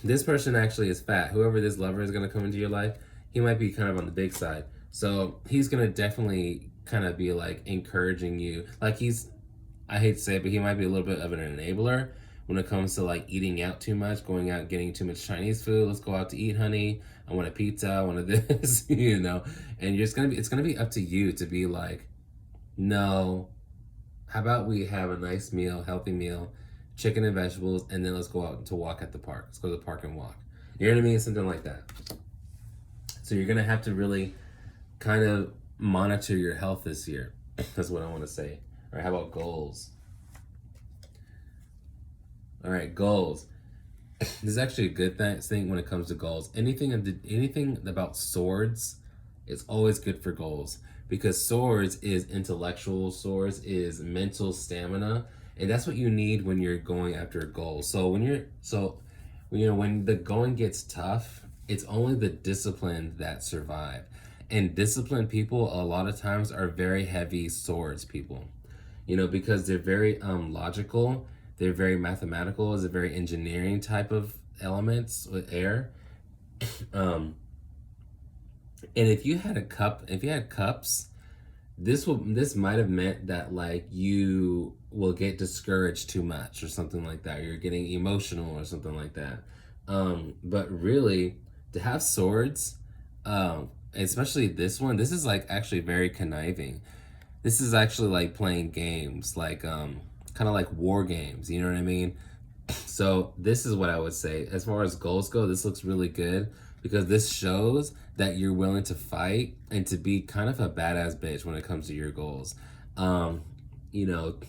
this person actually is fat. Whoever this lover is going to come into your life, he might be kind of on the big side. So he's going to definitely kind of be like encouraging you. Like I hate to say it, but he might be a little bit of an enabler when it comes to like eating out too much, going out, getting too much Chinese food. Let's go out to eat, honey. I want a pizza. I want this, you know. And it's gonna be up to you to be like, no. How about we have a nice meal, healthy meal, chicken and vegetables, and then let's go out to walk at the park. Let's go to the park and walk. You know what I mean? Something like that. So you're gonna have to really kind of monitor your health this year. That's what I want to say. All right, how about goals? All right, goals. This is actually a good thing when it comes to goals. Anything about swords is always good for goals, because swords is intellectual, swords is mental stamina, and that's what you need when you're going after a goal. So when the going gets tough, it's only the disciplined that survive. And disciplined people a lot of times are very heavy swords people. You know, because they're very logical, they're very mathematical, it's a very engineering type of elements with air. Um, and if you had cups, this might have meant that like you will get discouraged too much or something like that. You're getting emotional or something like that. But really, to have swords, especially this is like actually very conniving. This is actually like playing games, like kind of like war games. You know what I mean? So this is what I would say. As far as goals go, this looks really good because this shows that you're willing to fight and to be kind of a badass bitch when it comes to your goals. Um,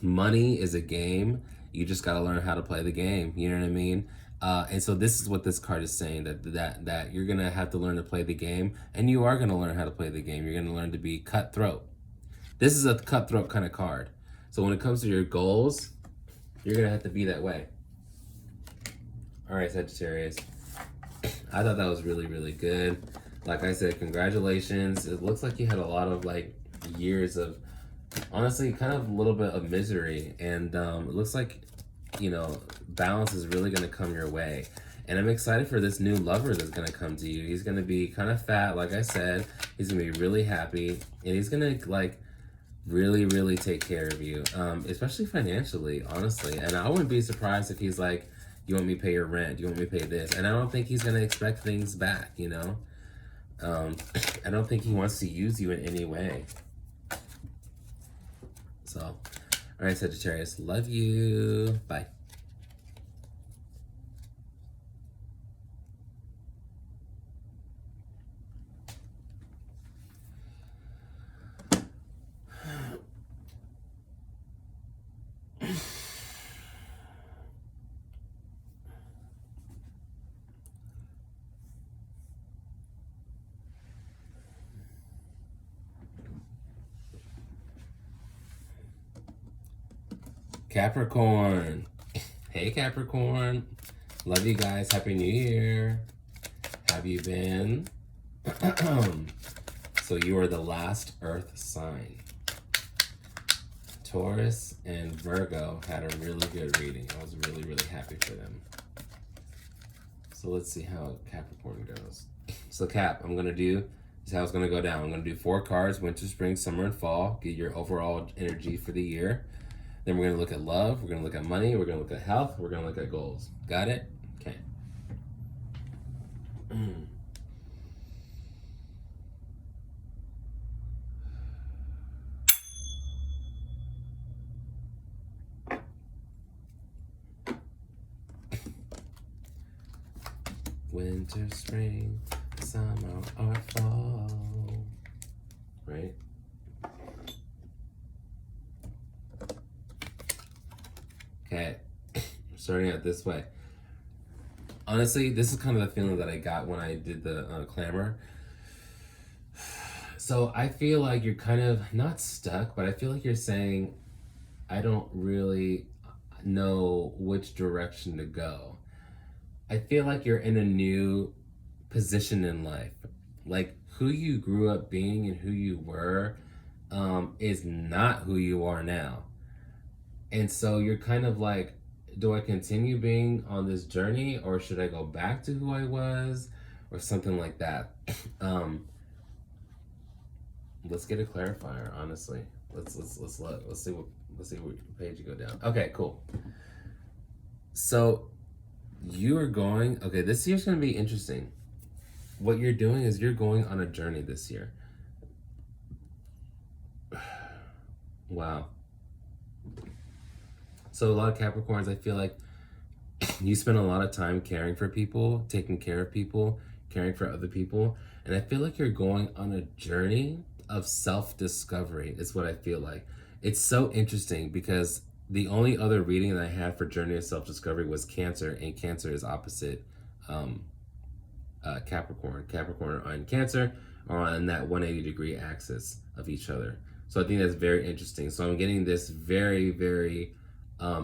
money is a game. You just got to learn how to play the game. You know what I mean? And so this is what this card is saying, that you're gonna have to learn to play the game, and you are gonna learn how to play the game. You're gonna learn to be cutthroat. This is a cutthroat kind of card. So when it comes to your goals, you're gonna have to be that way. All right, Sagittarius. I thought that was really, really good. Like I said, congratulations. It looks like you had a lot of like years of, honestly, kind of a little bit of misery. And it looks like, balance is really going to come your way. And I'm excited for this new lover that's going to come to you. He's going to be kind of fat, like I said. He's going to be really happy. And he's going to like really, really take care of you, especially financially, honestly. And I wouldn't be surprised if he's like, you want me to pay your rent? You want me to pay this? And I don't think he's going to expect things back, I don't think he wants to use you in any way. So, all right, Sagittarius, love you. Bye. Capricorn. Hey, Capricorn. Love you guys. Happy New Year. Have you been? So you are the last Earth sign. Taurus and Virgo had a really good reading. I was really, really happy for them. So let's see how Capricorn goes. So Cap, this is how it's going to go down. I'm going to do 4 cards, winter, spring, summer, and fall. Get your overall energy for the year. Then we're going to look at love, we're going to look at money, we're going to look at health, we're going to look at goals. Got it? Okay. Winter, spring, summer, or fall. Right? Okay, starting out this way. Honestly, this is kind of the feeling that I got when I did the clamor. So I feel like you're kind of not stuck, but I feel like you're saying, I don't really know which direction to go. I feel like you're in a new position in life. Like who you grew up being and who you were is not who you are now. And so you're kind of like, do I continue being on this journey or should I go back to who I was or something like that? Let's get a clarifier, honestly. Let's see what page you go down. Okay, cool. So you are going, okay, this year's going to be interesting. What you're doing is you're going on a journey this year. Wow. So a lot of Capricorns, I feel like you spend a lot of time caring for people, taking care of people, caring for other people. And I feel like you're going on a journey of self-discovery is what I feel like. It's so interesting because the only other reading that I had for Journey of Self-Discovery was Cancer, and Cancer is opposite Capricorn. Capricorn and Cancer are on that 180-degree axis of each other. So I think that's very interesting. So I'm getting this very, very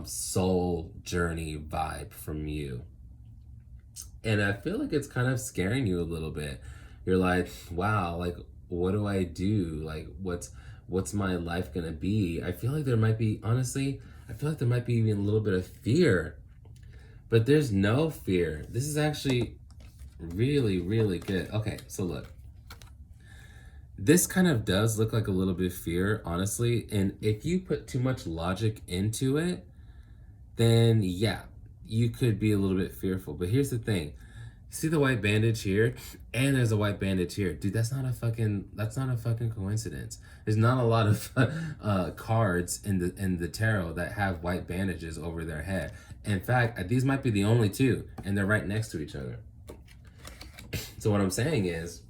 soul journey vibe from you. And I feel like it's kind of scaring you a little bit. You're like, wow, like, what do I do? Like, what's my life gonna be? I feel like there might be, honestly, I feel like there might be even a little bit of fear. But there's no fear. This is actually Really, really good. Okay, so look. This kind of does look like a little bit of fear, honestly. And if you put too much logic into it, then yeah, you could be a little bit fearful. But here's the thing. See the white bandage here? And there's a white bandage here. Dude, that's not a fucking coincidence. There's not a lot of cards in the tarot that have white bandages over their head. In fact, these might be the only two, and they're right next to each other. So what I'm saying is,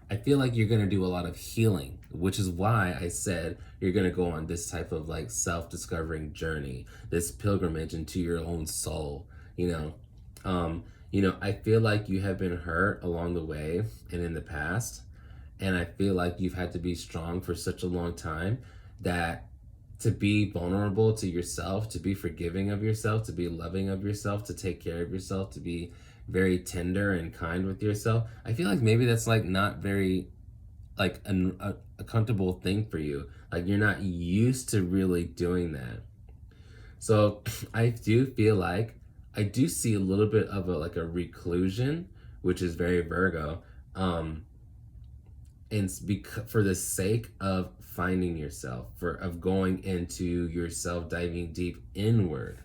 I feel like you're going to do a lot of healing, which is why I said you're going to go on this type of like self-discovering journey, this pilgrimage into your own soul, you know. I feel like you have been hurt along the way and in the past, and I feel like you've had to be strong for such a long time that to be vulnerable to yourself, to be forgiving of yourself, to be loving of yourself, to take care of yourself, to be very tender and kind with yourself. I feel like maybe that's like not very like a comfortable thing for you. Like you're not used to really doing that. So I do feel like I do see a little bit of a like a reclusion, which is very Virgo, and for the sake of finding yourself, of going into yourself, diving deep inward.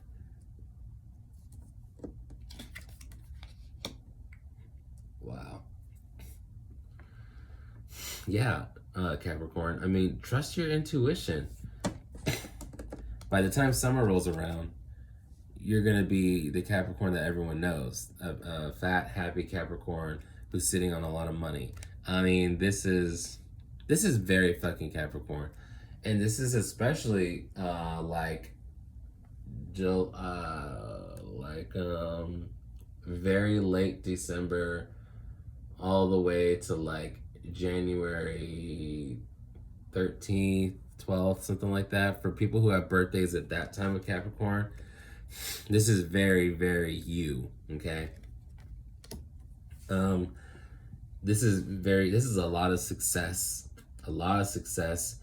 Wow. Yeah, Capricorn. I mean, trust your intuition. By the time summer rolls around, you're going to be the Capricorn that everyone knows. A fat, happy Capricorn who's sitting on a lot of money. I mean, this is very fucking Capricorn. And this is especially very late December all the way to like January 13th, 12th, something like that. For people who have birthdays at that time of Capricorn, this is very, very you, okay? This is a lot of success. A lot of success.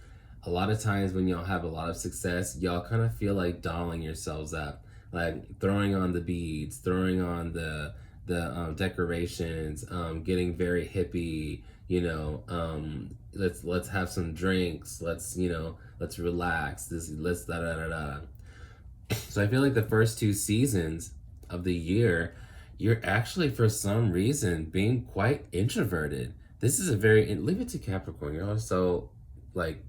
A lot of times when y'all have a lot of success, y'all kind of feel like dolling yourselves up. Like throwing on the beads, throwing on the decorations, getting very hippie, let's have some drinks, let's relax, let's da da da da. So I feel like the first 2 seasons of the year, you're actually for some reason being quite introverted. This is leave it to Capricorn. You're also like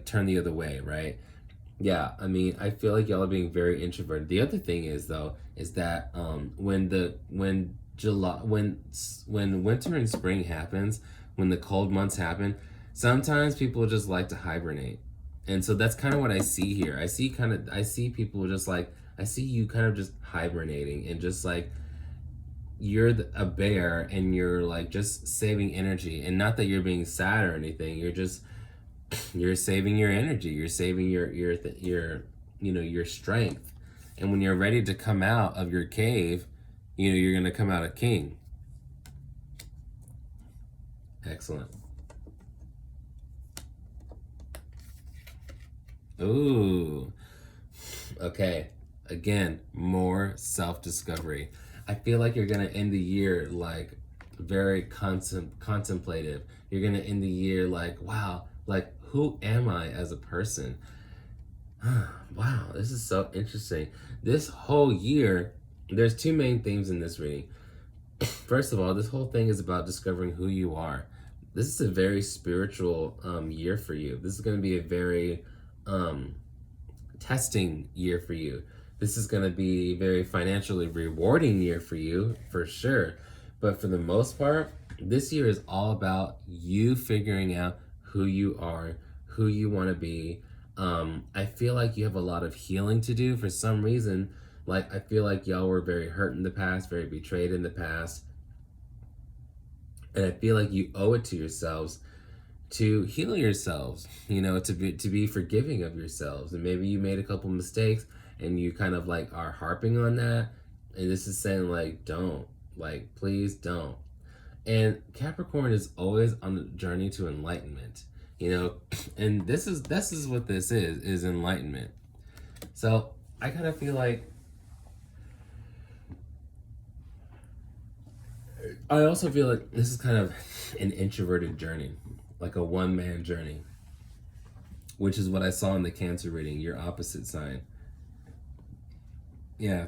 turn the other way, right? Yeah, I mean, I feel like y'all are being very introverted. The other thing is though, is that when winter and spring happens, when the cold months happen, sometimes people just like to hibernate. And so that's kind of what I see here. I see people just like, I see you kind of just hibernating and just like, you're a bear and you're like just saving energy. And not that you're being sad or anything. You're saving your energy. You're saving your strength. And when you're ready to come out of your cave, you're going to come out a king. Excellent. Ooh. Okay. Again, more self-discovery. I feel like you're going to end the year like very contemplative. You're going to end the year like, wow, like who am I as a person? Wow, this is so interesting. This whole year, there's 2 main themes in this reading. First of all, this whole thing is about discovering who you are. This is a very spiritual year for you. This is going to be a very testing year for you. This is going to be a very financially rewarding year for you, for sure. But for the most part, this year is all about you figuring out who you are, who you want to be. I feel like you have a lot of healing to do for some reason. Like, I feel like y'all were very hurt in the past, very betrayed in the past. And I feel like you owe it to yourselves to heal yourselves, to be forgiving of yourselves. And maybe you made a couple mistakes and you kind of like are harping on that. And this is saying like, don't, like, please don't. And Capricorn is always on the journey to enlightenment, and this is what this is enlightenment. So I kind of feel like I also feel like this is kind of an introverted journey, like a one-man journey, which is what I saw in the Cancer reading, your opposite sign. Yeah,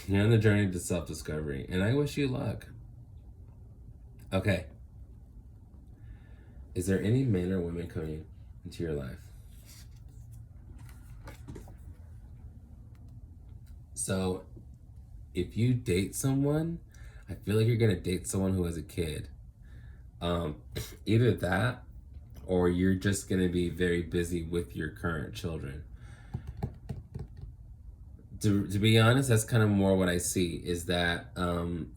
you're on the journey to self-discovery, and I wish you luck. Okay. Is there any men or women coming into your life? So, if you date someone, I feel like you're gonna date someone who has a kid. Either that, or you're just gonna be very busy with your current children. To be honest, that's kind of more what I see, is that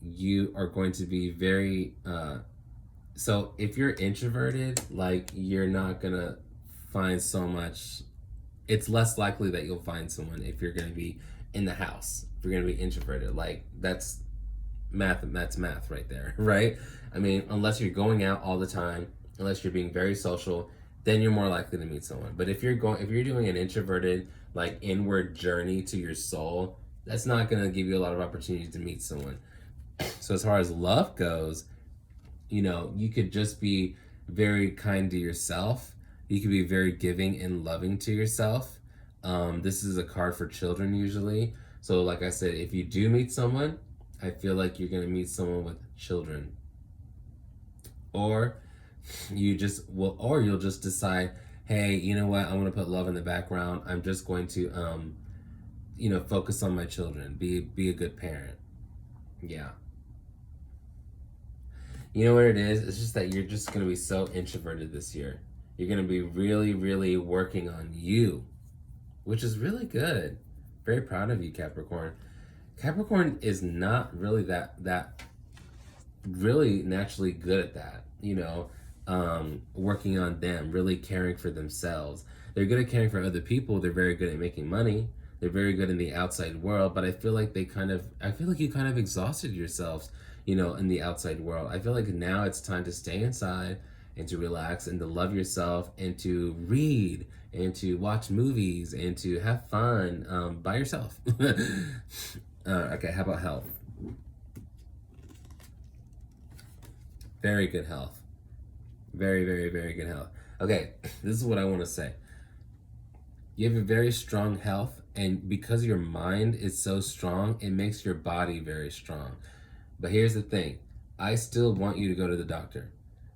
you are going to be very so if you're introverted, like, you're not gonna find so much. It's less likely that you'll find someone if you're gonna be in the house. If you're gonna be introverted, like, that's math. That's math right there, right? I mean, unless you're going out all the time, unless you're being very social, then you're more likely to meet someone. But if you're doing an introverted, like, inward journey to your soul, that's not gonna give you a lot of opportunities to meet someone. So as far as love goes, you could just be very kind to yourself. You could be very giving and loving to yourself. This is a card for children usually. So like I said, if you do meet someone, I feel like you're going to meet someone with children. Or you'll just decide, hey, you know what? I'm going to put love in the background. I'm just going to, focus on my children. Be a good parent. Yeah. You know what it is? It's just that you're just going to be so introverted this year. You're going to be really, really working on you, which is really good. Very proud of you, Capricorn. Capricorn is not really that really naturally good at that, working on them, really caring for themselves. They're good at caring for other people. They're very good at making money. They're very good in the outside world, but I feel like you kind of exhausted yourselves, in the outside world. I feel like now it's time to stay inside and to relax and to love yourself and to read and to watch movies and to have fun by yourself. Okay, how about health? Very good health. Very, very, very good health. Okay, this is what I want to say. You have a very strong health, and because your mind is so strong, it makes your body very strong. But here's the thing. I still want you to go to the doctor,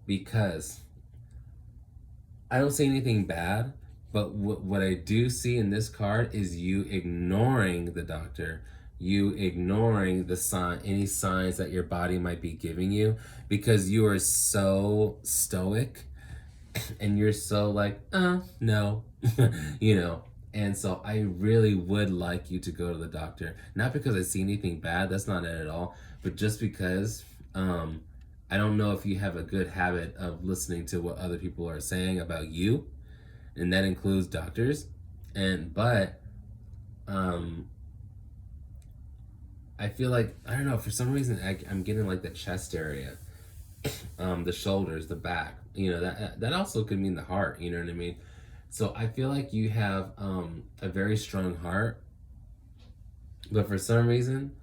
because I don't see anything bad, but what I do see in this card is you ignoring the doctor, you ignoring any signs that your body might be giving you, because you are so stoic and you're so like, no, And so I really would like you to go to the doctor, not because I see anything bad, that's not it at all, but just because I don't know if you have a good habit of listening to what other people are saying about you, and that includes doctors. But I feel like, I don't know, for some reason I'm getting like the chest area, the shoulders, the back. That also could mean the heart. You know what I mean? So I feel like you have a very strong heart, but for some reason,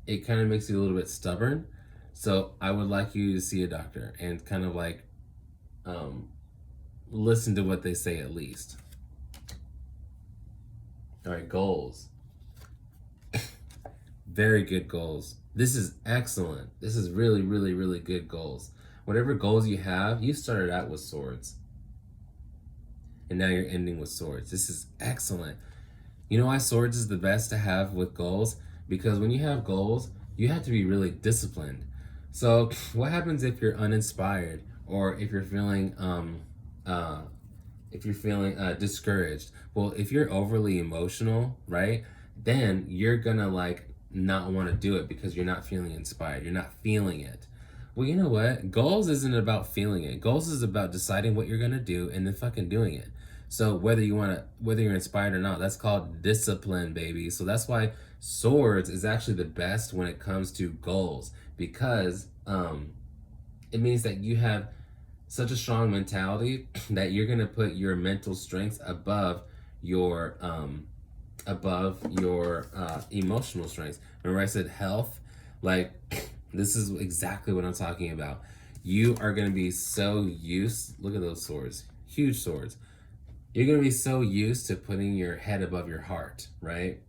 it kind of makes you a little bit stubborn. So I would like you to see a doctor and kind of like listen to what they say at least. All right, goals. Very good goals. This is excellent. This is really, really, really good goals. Whatever goals you have, you started out with swords, and now you're ending with swords. This is excellent. You know why swords is the best to have with goals? Because when you have goals, you have to be really disciplined. So what happens if you're uninspired, or if you're feeling discouraged? Well, if you're overly emotional, right, then you're gonna like not want to do it because you're not feeling inspired. You're not feeling it. Well, you know what? Goals isn't about feeling it. Goals is about deciding what you're gonna do and then fucking doing it. So whether you're inspired or not, that's called discipline, baby. So that's why swords is actually the best when it comes to goals, because it means that you have such a strong mentality that you're gonna put your mental strength above your emotional strengths. Remember I said health? Like, This is exactly what I'm talking about. You are going to be so used, look at those swords, huge swords. You're going to be so used to putting your head above your heart, right?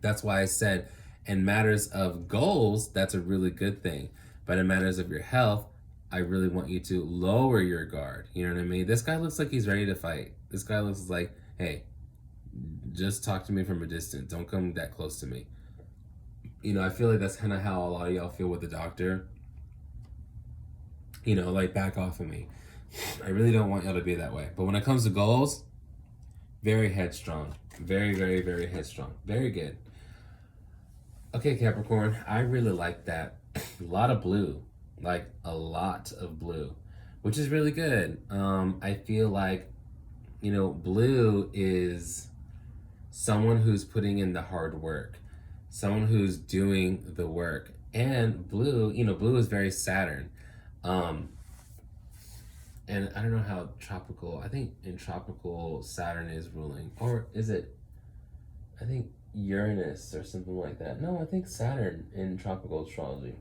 That's why I said in matters of goals, that's a really good thing. But in matters of your health, I really want you to lower your guard. You know what I mean? This guy looks like he's ready to fight. This guy looks like, hey, just talk to me from a distance. Don't come that close to me. You know, I feel like that's kind of how a lot of y'all feel with the doctor. You know, like, back off of me. I really don't want y'all to be that way. But when it comes to goals, very headstrong. Very, very, very headstrong. Very good. Okay, Capricorn, I really like that. A lot of blue. Like, a lot of blue. Which is really good. I feel like, you know, blue is someone who's putting in the hard work. Someone who's doing the work. And blue, you know, blue is very Saturn. And I don't know how tropical, I think in tropical Saturn is ruling. Or is it, I think Uranus or something like that. No, I think Saturn in tropical astrology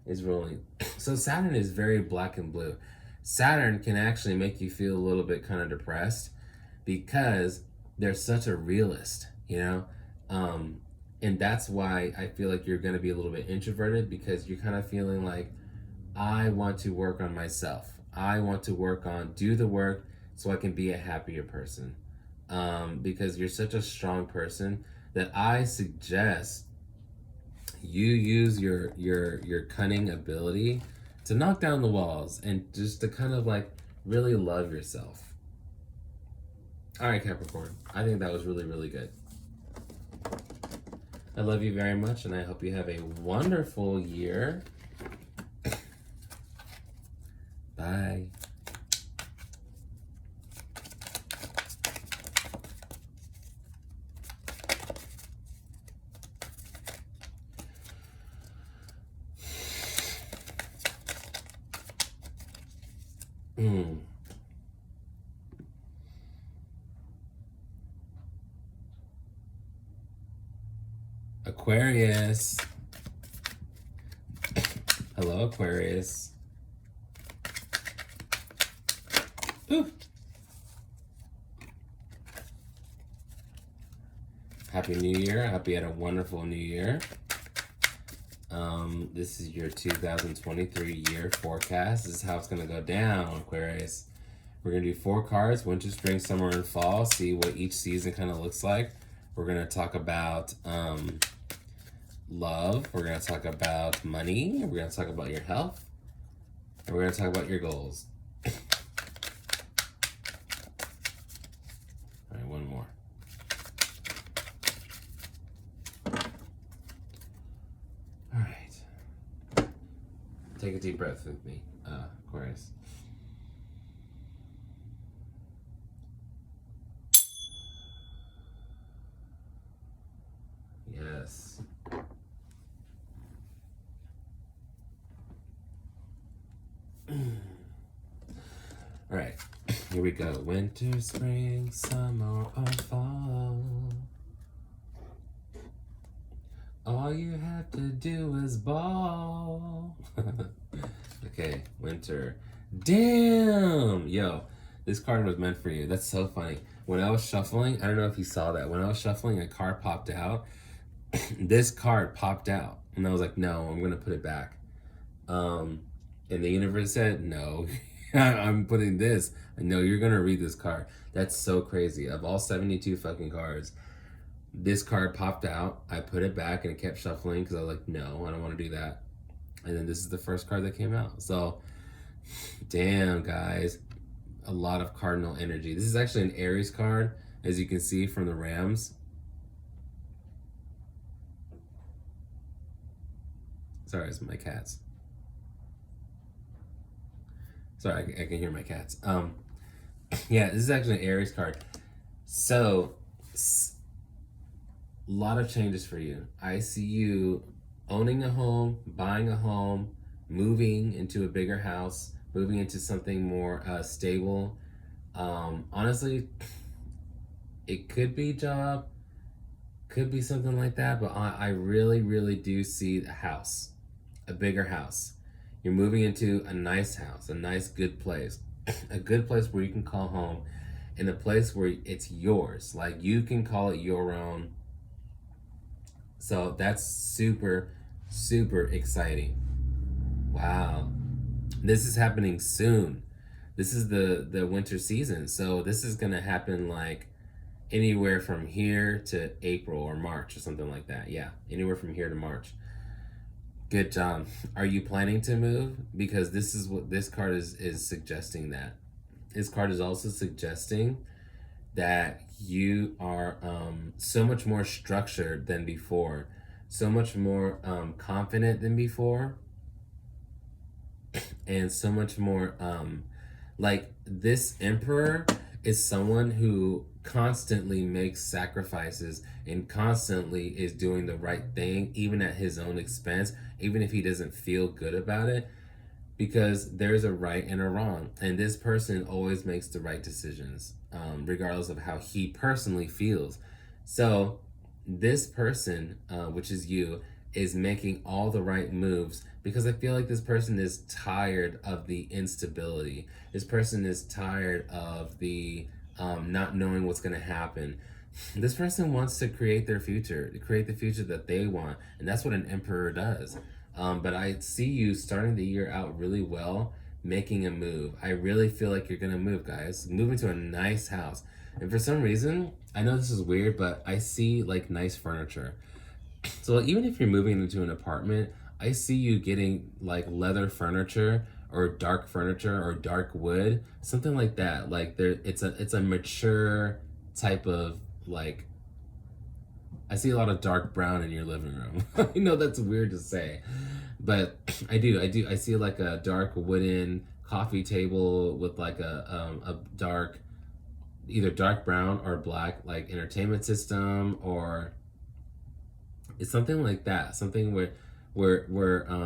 is ruling. So Saturn is very black and blue. Saturn can actually make you feel a little bit kind of depressed because they're such a realist, you know? And that's why I feel like you're going to be a little bit introverted, because you're kind of feeling like, I want to work on myself. I want to do the work so I can be a happier person. Because you're such a strong person that I suggest you use your cunning ability to knock down the walls and just to kind of like really love yourself. All right, Capricorn, I think that was really, really good. I love you very much, and I hope you have a wonderful year. Bye. Aquarius. Hello, Aquarius. Ooh. Happy New Year. I hope you had a wonderful New Year. This is your 2023 year forecast. This is how it's going to go down, Aquarius. We're going to do 4 cards, winter, spring, summer, and fall. See what each season kind of looks like. We're going to talk about love. We're going to talk about money. We're going to talk about your health. And we're going to talk about your goals. All right, one more. All right. Take a deep breath with me, Aquarius. Yes. All right, here we go. Winter, spring, summer, or fall. All you have to do is ball. Okay, winter. Damn! Yo, this card was meant for you. That's so funny. When I was shuffling, I don't know if you saw that. When I was shuffling, a card popped out. This card popped out. And I was like, no, I'm going to put it back. And the universe said, no, I'm putting this. No, you're going to read this card. That's so crazy. Of all 72 fucking cards, this card popped out. I put it back and it kept shuffling because I was like, no, I don't want to do that. And then this is the first card that came out. So, damn, guys. A lot of cardinal energy. This is actually an Aries card, as you can see from the Rams. Sorry, it's my cats. Sorry, I can hear my cats. Yeah, this is actually an Aries card. So, a lot of changes for you. I see you owning a home, buying a home, moving into a bigger house, moving into something more stable. Honestly, it could be job, could be something like that, but I really, really do see a house. a bigger house. You're moving into a nice house, a nice, good place. A good place where you can call home, and a place where it's yours. Like, you can call it your own. So that's super, super exciting. Wow. This is happening soon. This is the winter season. So this is going to happen like anywhere from here to April or March or something like that. Yeah, anywhere from here to March. Good job. Are you planning to move? Because this is what this card is suggesting that. This card is also suggesting that you are so much more structured than before, so much more confident than before, and so much more like, this emperor is someone who constantly makes sacrifices and constantly is doing the right thing, even at his own expense, even if he doesn't feel good about it, because there's a right and a wrong, and this person always makes the right decisions, regardless of how he personally feels. So this person, which is you, is making all the right moves, because I feel like this person is tired of the instability. This person is tired of the not knowing what's going to happen. This person wants to create their future, to create the future that they want, and that's what an emperor does. But I see you starting the year out really well, making a move. I really feel like you're going to move, guys. Move into a nice house. And for some reason, I know this is weird, but I see like nice furniture. So even if you're moving into an apartment, I see you getting like leather furniture or dark furniture or dark wood, something like that. Like, it's a mature type of, like, I see a lot of dark brown in your living room. I know that's weird to say, but I do. I see like a dark wooden coffee table with like a dark, either dark brown or black, like, entertainment system, or it's something like that. Something where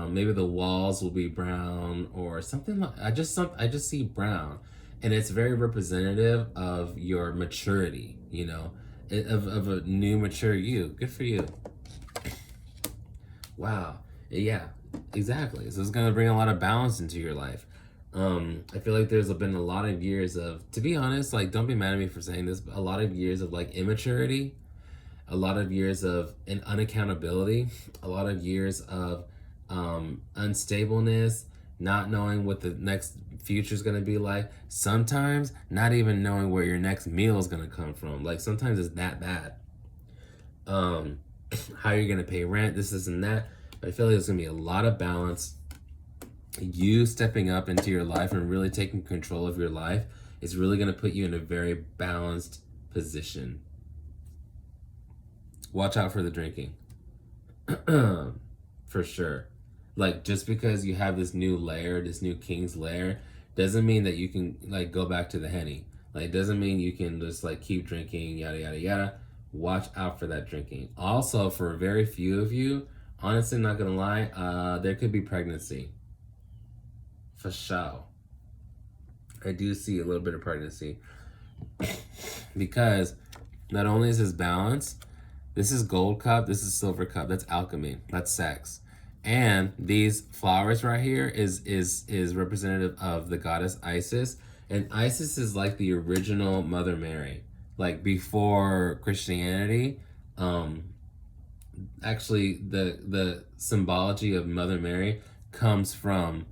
maybe the walls will be brown or something. Like, I just see brown, and it's very representative of your maturity. You know, of a new mature you. Good for you. Wow. Yeah. Exactly. So it's gonna bring a lot of balance into your life. I feel like there's been a lot of years of, to be honest, like, don't be mad at me for saying this, but a lot of years of like immaturity, a lot of years of an unaccountability, a lot of years of unstableness, not knowing what the next future is going to be like. Sometimes not even knowing where your next meal is going to come from. Like, sometimes it's that bad. How you're going to pay rent, this and that. But I feel like there's going to be a lot of balance. You stepping up into your life and really taking control of your life is really going to put you in a very balanced position. Watch out for the drinking. For sure. Like, just because you have this new layer, this new king's layer, doesn't mean that you can, like, go back to the Henny. Like, it doesn't mean you can just, like, keep drinking, yada, yada, yada. Watch out for that drinking. Also, for very few of you, honestly, not gonna lie, there could be pregnancy. For sure. I do see a little bit of pregnancy. Because not only is this balanced, this is gold cup, this is silver cup. That's alchemy. That's sex. And these flowers right here is representative of the goddess Isis. And Isis is like the original Mother Mary. Like, before Christianity, actually the symbology of Mother Mary comes from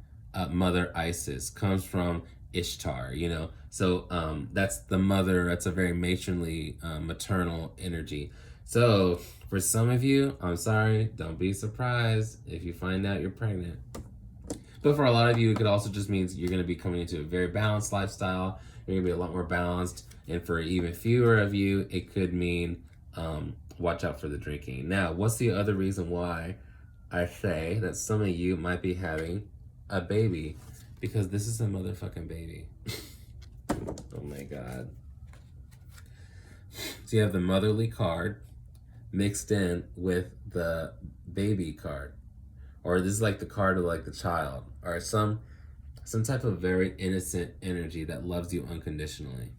Mother Isis, comes from Ishtar, you know? So that's the mother, that's a very matronly, maternal energy. So for some of you, I'm sorry, don't be surprised if you find out you're pregnant. But for a lot of you, it could also just mean you're going to be coming into a very balanced lifestyle. You're going to be a lot more balanced. And for even fewer of you, it could mean watch out for the drinking. Now, what's the other reason why I say that some of you might be having a baby? Because this is a motherfucking baby. Oh my God. So you have the motherly card mixed in with the baby card, or this is like the card of like the child, or some type of very innocent energy that loves you unconditionally.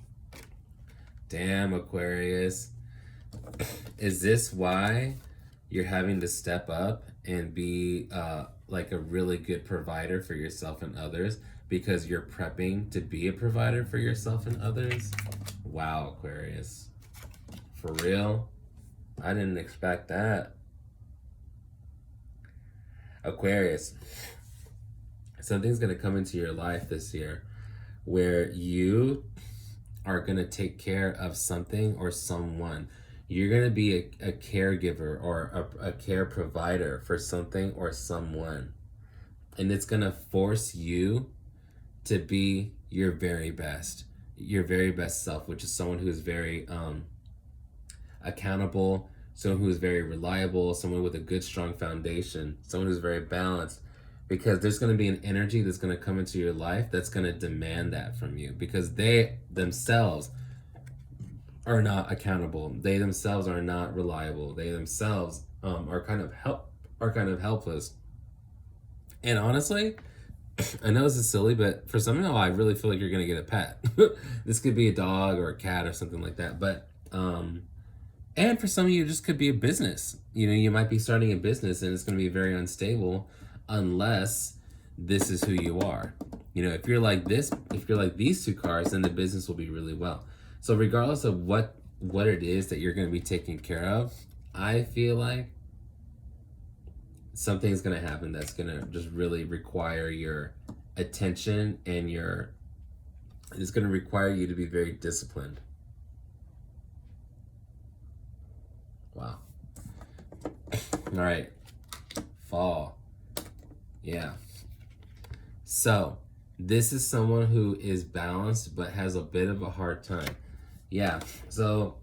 Damn, Aquarius. Is this why you're having to step up and be like a really good provider for yourself and others because you're prepping to be a provider for yourself and others. Wow, Aquarius. For real? I didn't expect that. Aquarius, something's going to come into your life this year where you are going to take care of something or someone. You're going to be a caregiver or a care provider for something or someone. And it's going to force you to be your very best self, which is someone who is very accountable, someone who is very reliable, someone with a good, strong foundation, someone who's very balanced. Because there's going to be an energy that's going to come into your life that's going to demand that from you, because they themselves are not accountable. They themselves are not reliable. They themselves are kind of helpless. And honestly, I know this is silly, but for some of y'all, I really feel like you're gonna get a pet. This could be a dog or a cat or something like that. But and for some of you, it just could be a business. You know, you might be starting a business and it's gonna be very unstable unless this is who you are. You know, if you're like this, if you're like these two cards, then the business will be really well. So regardless of what it is that you're going to be taking care of, I feel like something's going to happen that's going to just really require your attention, and it's going to require you to be very disciplined. Wow. All right. Fall. Yeah. So this is someone who is balanced but has a bit of a hard time. Yeah, so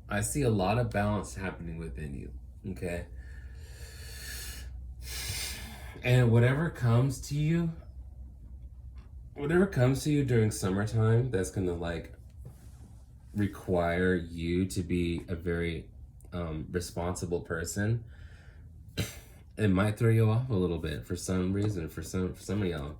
I see a lot of balance happening within you, okay? And whatever comes to you during summertime, that's gonna like require you to be a very responsible person. It might throw you off a little bit for some reason, for some of y'all.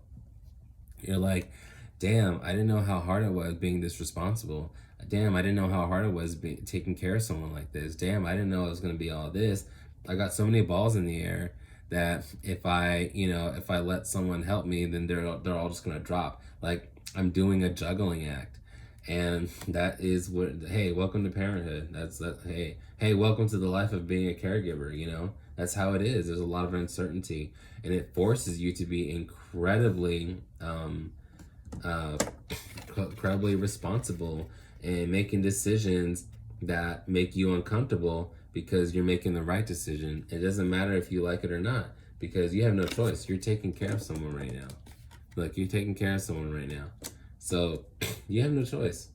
You're like, damn, I didn't know how hard it was being this responsible. Damn, I didn't know how hard it was taking care of someone like this. Damn, I didn't know it was going to be all this. I got so many balls in the air that if I let someone help me, then they're all just going to drop. Like, I'm doing a juggling act. And that is what, hey, welcome to parenthood. Hey, welcome to the life of being a caregiver, you know? That's how it is. There's a lot of uncertainty, and it forces you to be incredibly responsible and making decisions that make you uncomfortable because you're making the right decision. It doesn't matter if you like it or not, because you have no choice. You're taking care of someone right now. Like, you're taking care of someone right now. So you have no choice.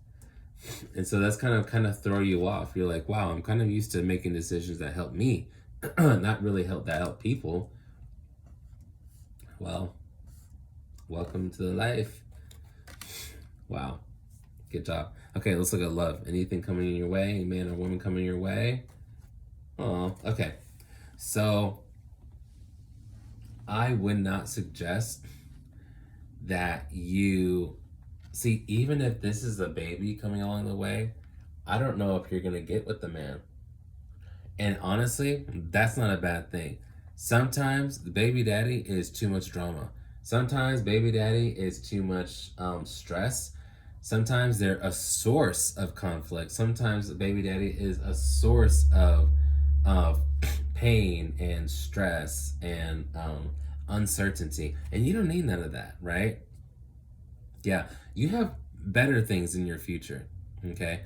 And so that's kind of throw you off. You're like, wow, I'm kind of used to making decisions that help me, not really help people. Well, welcome to the life. Wow. Good job. Okay, let's look at love. Anything coming in your way? Any man or woman coming your way? Oh, okay. So I would not suggest that you see, even if this is a baby coming along the way, I don't know if you're going to get with the man. And honestly, that's not a bad thing. Sometimes the baby daddy is too much drama. Sometimes baby daddy is too much stress. Sometimes they're a source of conflict. Sometimes the baby daddy is a source of pain and stress and uncertainty. And you don't need none of that, right? Yeah, you have better things in your future, okay?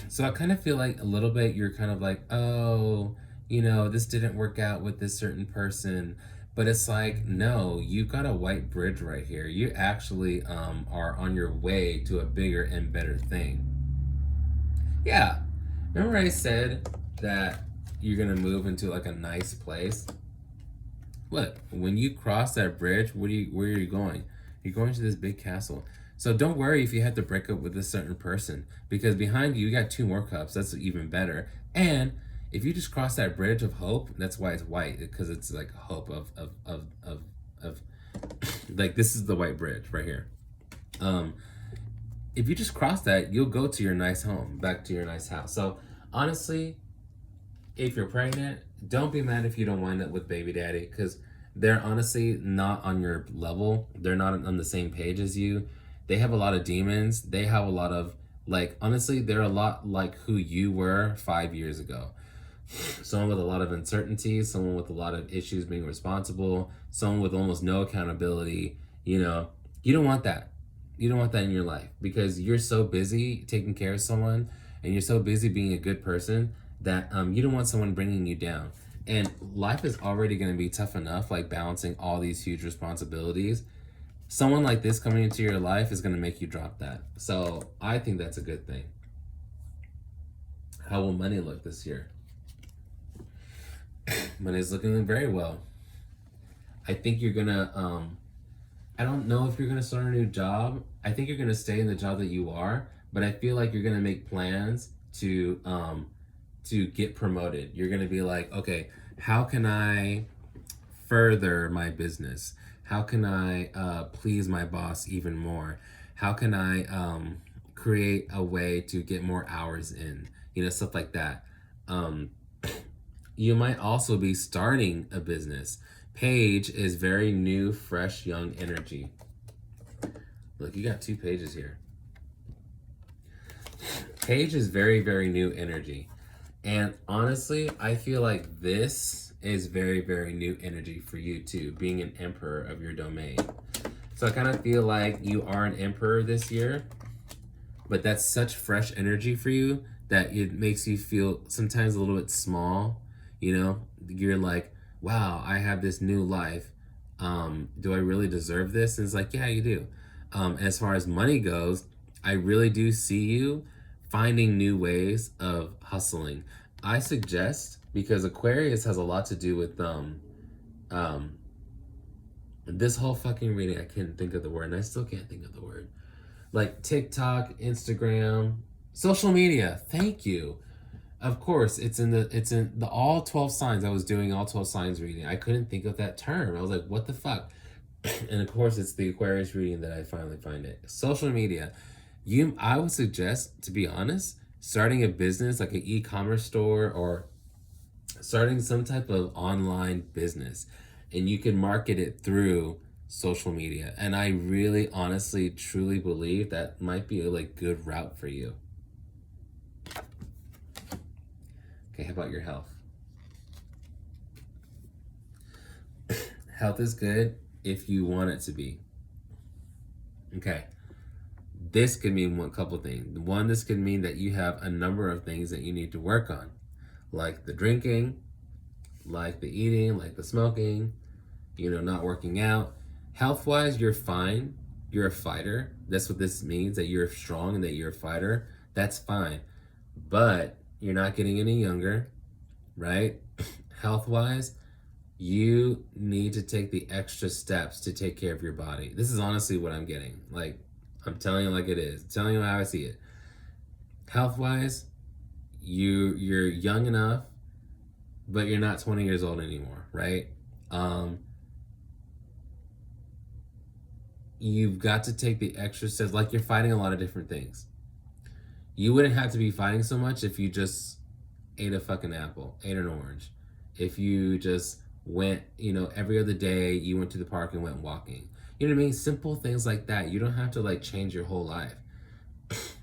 So I kind of feel like a little bit you're kind of like, oh, you know, this didn't work out with this certain person. But it's like, no, you've got a white bridge right here. You actually are on your way to a bigger and better thing. Yeah. Remember I said that you're going to move into like a nice place? Look, when you cross that bridge, where are you going? You're going to this big castle. So don't worry if you have to break up with a certain person, because behind you, you got 2 more cups. That's even better. And if you just cross that bridge of hope, that's why it's white, because it's like hope of like, this is the white bridge right here. If you just cross that, you'll go to your nice home, back to your nice house. So honestly, if you're pregnant, don't be mad if you don't wind up with baby daddy, because they're honestly not on your level. They're not on the same page as you. They have a lot of demons. They have a lot of, like, honestly, they're a lot like who you were 5 years ago. Someone with a lot of uncertainty, someone with a lot of issues being responsible, someone with almost no accountability. You know, you don't want that. You don't want that in your life, because you're so busy taking care of someone, and you're so busy being a good person, that you don't want someone bringing you down. And life is already going to be tough enough, like balancing all these huge responsibilities. Someone like this coming into your life is going to make you drop that. So I think that's a good thing. How will money look this year? Money's looking very well. I think you're gonna I don't know if you're gonna start a new job. I think you're gonna stay in the job that you are, but I feel like you're gonna make plans to get promoted. You're gonna be like, okay, how can I further my business? How can I please my boss even more? How can I create a way to get more hours in? You know, stuff like that. You might also be starting a business. Page is very new, fresh, young energy. Look, you got 2 pages here. Page is very, very new energy. And honestly, I feel like this is very, very new energy for you too, being an emperor of your domain. So I kind of feel like you are an emperor this year, but that's such fresh energy for you that it makes you feel sometimes a little bit small. You know, you're like, wow, I have this new life. Do I really deserve this? And it's like, yeah, you do. As far as money goes, I really do see you finding new ways of hustling. I suggest, because Aquarius has a lot to do with this whole fucking reading, I can't think of the word, and I still can't think of the word. Like TikTok, Instagram, social media. Thank you. Of course, it's in the all 12 signs. I was doing all 12 signs reading. I couldn't think of that term. I was like, what the fuck? And of course, it's the Aquarius reading that I finally find it. Social media. I would suggest, to be honest, starting a business like an e-commerce store, or starting some type of online business, and you can market it through social media. And I really, honestly, truly believe that might be a good route for you. Okay, how about your health? Health is good if you want it to be. Okay. This could mean one couple things. One, this could mean that you have a number of things that you need to work on, like the drinking, like the eating, like the smoking, not working out. Health-wise, you're fine. You're a fighter. That's what this means, that you're strong and that you're a fighter. That's fine. But you're not getting any younger, right? Health-wise, you need to take the extra steps to take care of your body. This is honestly what I'm getting. I'm telling you like it is. I'm telling you how I see it. Health-wise, you're young enough, but you're not 20 years old anymore, right? You've got to take the extra steps. Like, you're fighting a lot of different things. You wouldn't have to be fighting so much if you just ate a fucking apple, ate an orange. If you just went, every other day you went to the park and went walking. You know what I mean? Simple things like that. You don't have to change your whole life.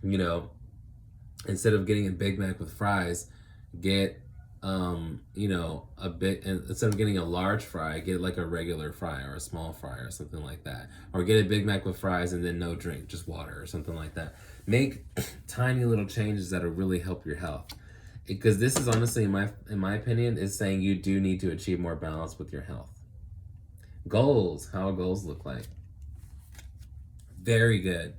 Instead of getting a Big Mac with fries, get instead of getting a large fry, get a regular fry or a small fry or something like that. Or get a Big Mac with fries and then no drink, just water or something like that. Make tiny little changes that'll really help your health. Because this is honestly, in my opinion, is saying you do need to achieve more balance with your health. Goals. How goals look like? Very good.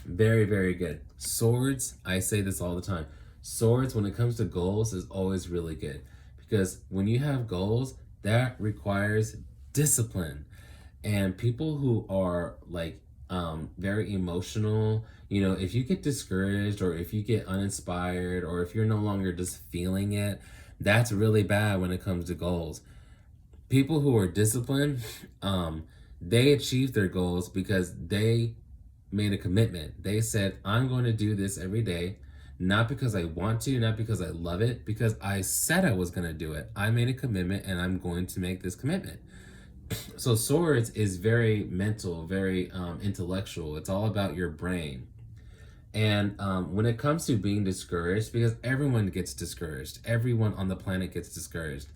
Very, very good. Swords, I say this all the time. Swords, when it comes to goals, is always really good. Because when you have goals, that requires discipline. And people who are very emotional, if you get discouraged, or if you get uninspired, or if you're no longer just feeling it, that's really bad when it comes to goals. People who are disciplined, they achieve their goals because they made a commitment. They said, I'm going to do this every day. Not because I want to, not because I love it, because I said I was going to do it. I made a commitment and I'm going to make this commitment. So swords is very mental, very intellectual. It's all about your brain. And when it comes to being discouraged, because everyone gets discouraged, everyone on the planet gets discouraged.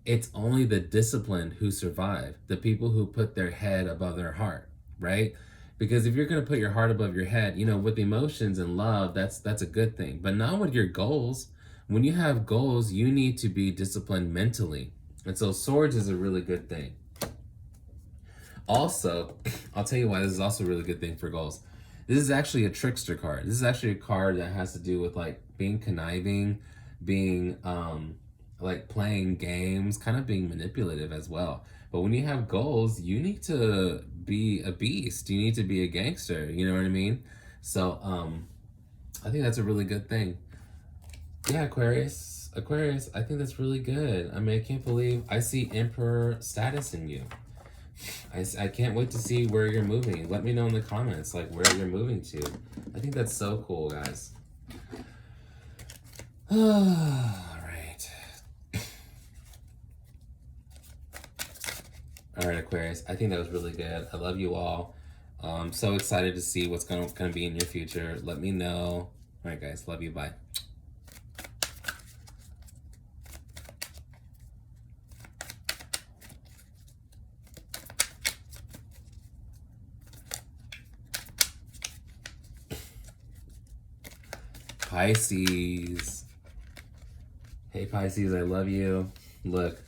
It's only the disciplined who survive, the people who put their head above their heart, right? Because if you're going to put your heart above your head, you know, with emotions and love, that's a good thing, but not with your goals. When you have goals, you need to be disciplined mentally. And so swords is a really good thing. Also, I'll tell you why this is also a really good thing for goals. This is actually a trickster card. This is actually a card that has to do with like being conniving, being like playing games, kind of being manipulative as well. But when you have goals, you need to be a beast. You need to be a gangster. You know what I mean? So I think that's a really good thing. Yeah, Aquarius. Aquarius, I think that's really good. I mean, I can't believe I see Emperor status in you. I can't wait to see where you're moving. Let me know in the comments, like, where you're moving to. I think that's so cool, guys. All right. All right, Aquarius. I think that was really good. I love you all. I'm so excited to see what's going to be in your future. Let me know. All right, guys. Love you. Bye. Pisces. Hey, Pisces, I love you. Look,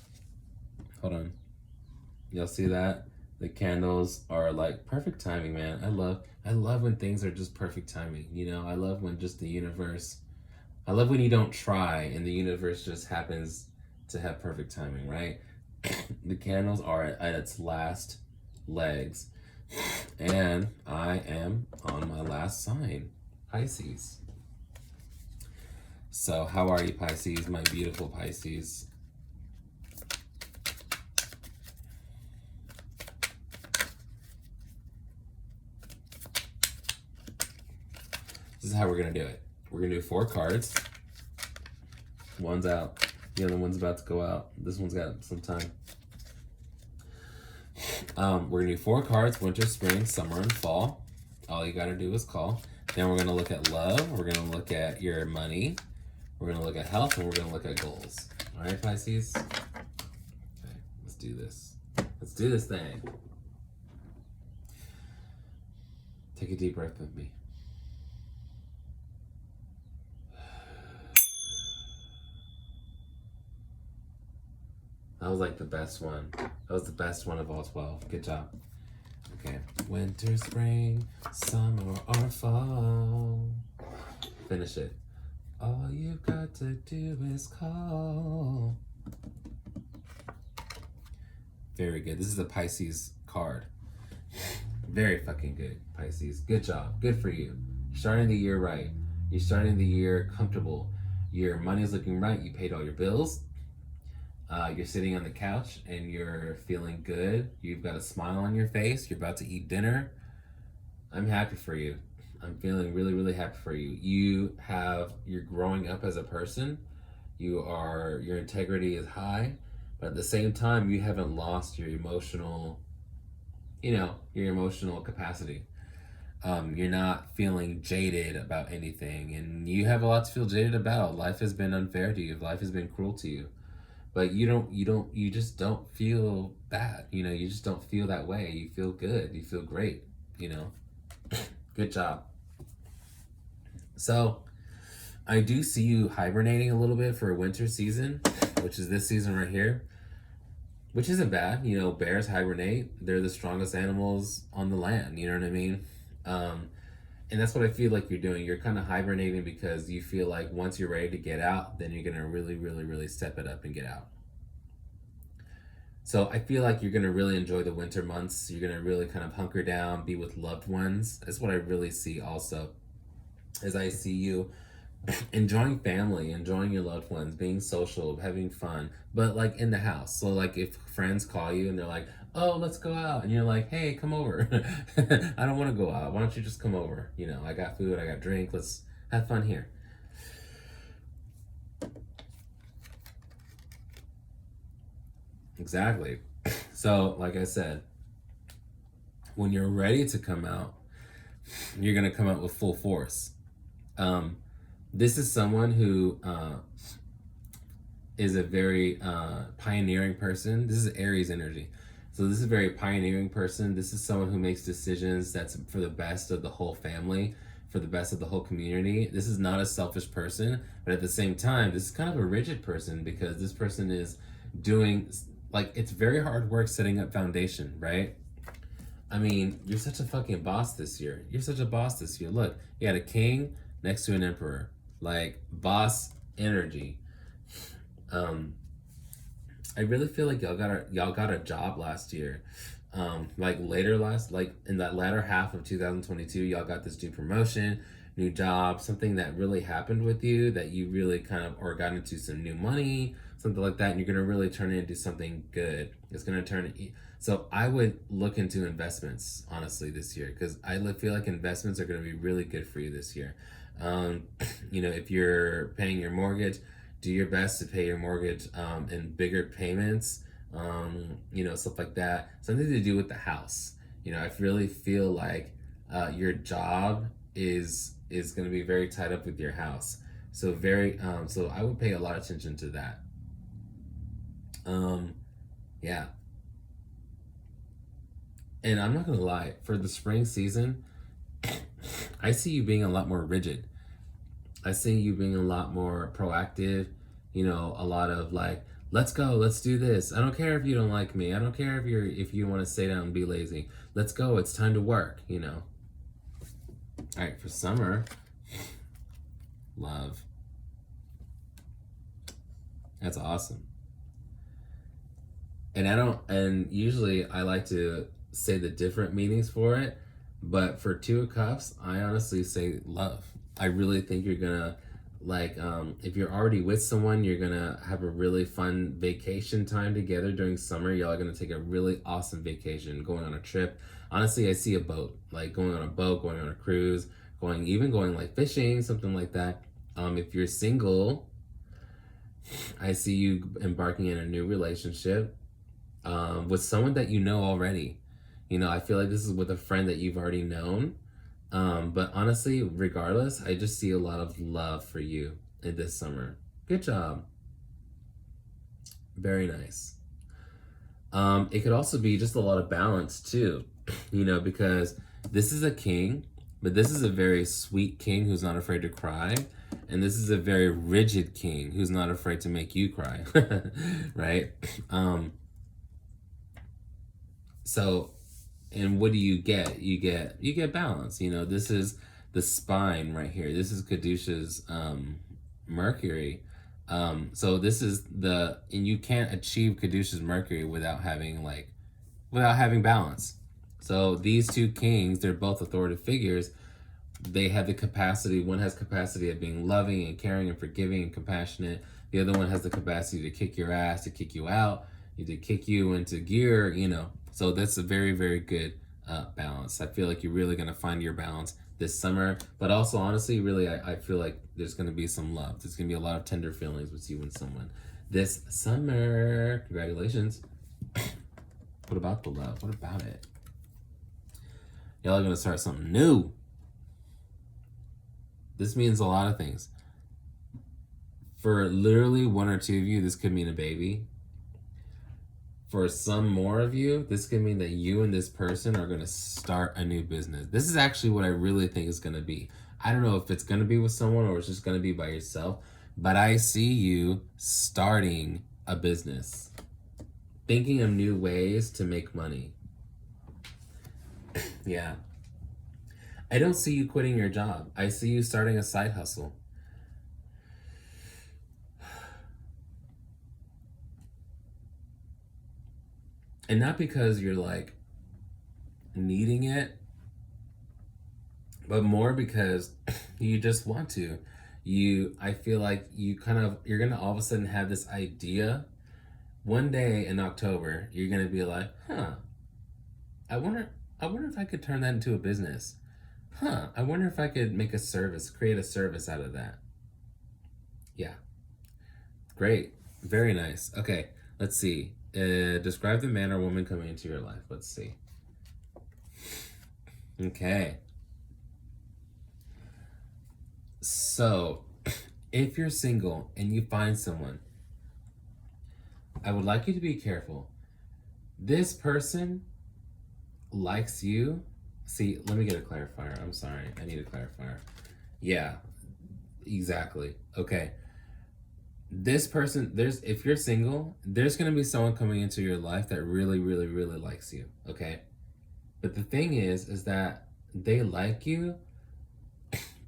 hold on. Y'all see that? The candles are like perfect timing, man. I love when things are just perfect timing. You know, I love when just the universe, I love when you don't try and the universe just happens to have perfect timing, right? The candles are at its last legs. And I am on my last sign, Pisces. So how are you, Pisces, my beautiful Pisces? This is how we're going to do it. We're going to do 4 cards. One's out. The other one's about to go out. This one's got some time. We're going to do 4 cards, winter, spring, summer, and fall. All you got to do is call. Then we're going to look at love. We're going to look at your money. We're going to look at health, and we're going to look at goals. All right, Pisces? Okay, let's do this. Let's do this thing. Take a deep breath with me. That was like the best one. That was the best one of all 12. Good job. Okay. Winter, spring, summer, or fall. Finish it. All you've got to do is call. Very good. This is a Pisces card. Very fucking good, Pisces. Good job. Good for you. You're starting the year right. You're starting the year comfortable. Your money's looking right. You paid all your bills. You're sitting on the couch and you're feeling good. You've got a smile on your face. You're about to eat dinner. I'm happy for you. I'm feeling really, really happy for you. You're growing up as a person. Your integrity is high, but at the same time, you haven't lost your emotional, your emotional capacity. You're not feeling jaded about anything, and you have a lot to feel jaded about. Life has been unfair to you. Life has been cruel to you, but you just don't feel bad. You just don't feel that way. You feel good. You feel great. Good job. So I do see you hibernating a little bit for a winter season, which is this season right here, which isn't bad. Bears hibernate. They're the strongest animals on the land. You know what I mean? And that's what I feel like you're doing. You're kind of hibernating because you feel like once you're ready to get out, then you're going to really, really, really step it up and get out. So I feel like you're going to really enjoy the winter months. You're going to really kind of hunker down, be with loved ones. That's what I really see also, as I see you enjoying family, enjoying your loved ones, being social, having fun, but like in the house. So like if friends call you and they're like, oh, let's go out. And you're like, hey, come over. I don't want to go out. Why don't you just come over? I got food, I got drink. Let's have fun here. Exactly. So, like I said, when you're ready to come out, you're going to come out with full force. This is someone who is a very pioneering person. This is Aries energy. So this is a very pioneering person. This is someone who makes decisions that's for the best of the whole family, for the best of the whole community. This is not a selfish person, but at the same time, this is kind of a rigid person because this person is doing, like, it's very hard work setting up foundation, right? I mean, you're such a fucking boss this year. You're such a boss this year. Look, you got a king next to an emperor. Like, boss energy. I really feel like y'all got a job last year. Like in that latter half of 2022, y'all got this new promotion, new job, something that really happened with you that you really kind of, or got into some new money, something like that, and you're gonna really turn it into something good. It's gonna so I would look into investments, honestly, this year, because feel like investments are gonna be really good for you this year. If you're paying your mortgage, do your best to pay your mortgage in bigger payments, stuff like that. Something to do with the house. I really feel like your job is going to be very tied up with your house. So so I would pay a lot of attention to that. Yeah. And I'm not gonna lie, for the spring season, I see you being a lot more rigid. I see you being a lot more proactive, a lot of like, let's go, let's do this. I don't care if you don't like me. I don't care if you want to stay down and be lazy. Let's go, it's time to work, All right, for summer, love. That's awesome. And usually I like to say the different meanings for it, but for Two of Cups, I honestly say love. I really think you're gonna if you're already with someone, you're gonna have a really fun vacation time together during summer. Y'all are gonna take a really awesome vacation, going on a trip. Honestly, I see a boat, like going on a boat, going on a cruise, going like fishing, something like that. If you're single, I see you embarking in a new relationship with someone that you know already. I feel like this is with a friend that you've already known. But honestly, regardless, I just see a lot of love for you in this summer. Good job. Very nice. It could also be just a lot of balance too, because this is a king, but this is a very sweet king who's not afraid to cry. And this is a very rigid king who's not afraid to make you cry, right? So, and what do you get? You get balance. This is the spine right here. This is Kadusha's Mercury. So this is and you can't achieve Kadusha's Mercury without having balance. So these two kings, they're both authoritative figures. They have the capacity. One has capacity of being loving and caring and forgiving and compassionate. The other one has the capacity to kick your ass, to kick you out, to kick you into gear. So that's a very, very good balance. I feel like you're really gonna find your balance this summer. But also, honestly, really, I feel like there's gonna be some love. There's gonna be a lot of tender feelings with you and someone this summer. Congratulations. What about the love? What about it? Y'all are gonna start something new. This means a lot of things. For literally one or two of you, this could mean a baby. For some more of you, this could mean that you and this person are going to start a new business. This is actually what I really think is going to be. I don't know if it's going to be with someone or it's just going to be by yourself, but I see you starting a business, thinking of new ways to make money. Yeah. I don't see you quitting your job. I see you starting a side hustle. And not because you're like needing it, but more because you just want to. I feel like you're gonna all of a sudden have this idea. One day in October, you're gonna be like, I wonder if I could turn that into a business. I wonder if I could make create a service out of that. Yeah. Great. Very nice. Okay, let's see. Describe the man or woman coming into your life. Let's see. Okay. So, if you're single and you find someone, I would like you to be careful. This person likes you. See, let me get a clarifier. I'm sorry. I need a clarifier. Yeah, exactly. Okay. This person, if you're single, there's going to be someone coming into your life that really, really, really likes you. Okay. But the thing is that they like you,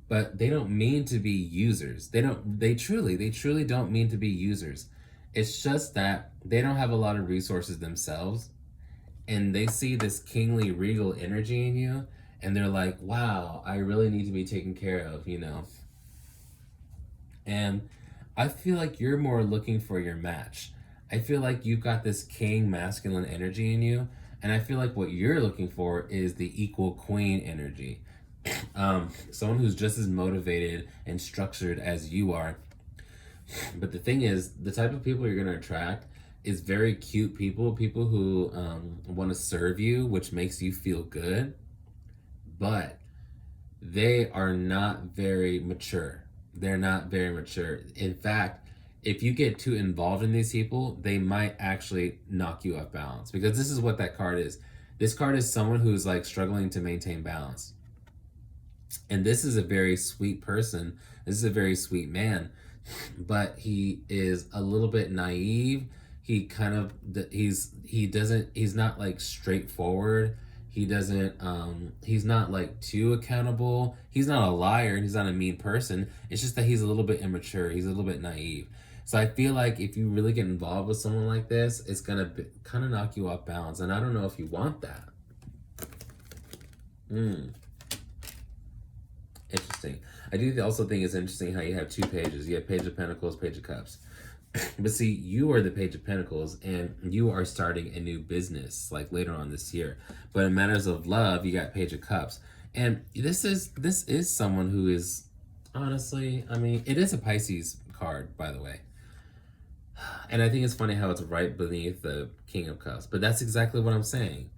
but they don't mean to be users. They truly don't mean to be users. It's just that they don't have a lot of resources themselves, and they see this kingly regal energy in you, and they're like, wow, I really need to be taken care of, you know? And I feel like you're more looking for your match. I feel like you've got this king masculine energy in you, and I feel like what you're looking for is the equal queen energy. Someone who's just as motivated and structured as you are. But the thing is, the type of people you're going to attract is very cute people who want to serve you, which makes you feel good, but they are not very mature. They're not very mature. In fact, if you get too involved in these people, they might actually knock you off balance, because this is what that card is. This card is someone who's like struggling to maintain balance. And this is a very sweet person. This is a very sweet man, but he is a little bit naive. He kind of, he's not like straightforward. He's not like too accountable. He's not a liar and he's not a mean person. It's just that he's a little bit immature. He's a little bit naive. So I feel like if you really get involved with someone like this, it's going to kind of knock you off balance. And I don't know if you want that. Interesting. I do also think it's interesting how you have two pages. You have Page of Pentacles, Page of Cups. But see, you are the Page of Pentacles, and you are starting a new business, like later on this year. But in matters of love, you got Page of Cups. And this is someone who is, honestly, I mean, it is a Pisces card, by the way. And I think it's funny how it's right beneath the King of Cups. But that's exactly what I'm saying.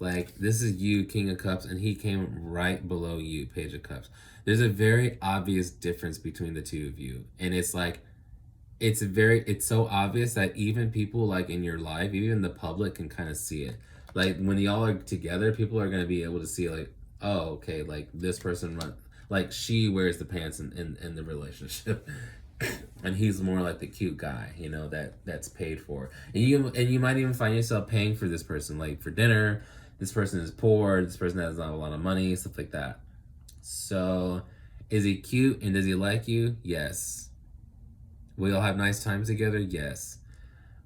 Like, this is you, King of Cups, and he came right below you, Page of Cups. There's a very obvious difference between the two of you. And it's like, it's so obvious that even people like in your life, even the public can kind of see it. Like, when y'all are together, people are going to be able to see, like, oh, okay, like, this person like, she wears the pants in the relationship. And he's more like the cute guy, you know, that's paid for. And you might even find yourself paying for this person, like for dinner. This person is poor. This person has not a lot of money, stuff like that. So, is he cute and does he like you? Yes. Will y'all have nice times together? Yes.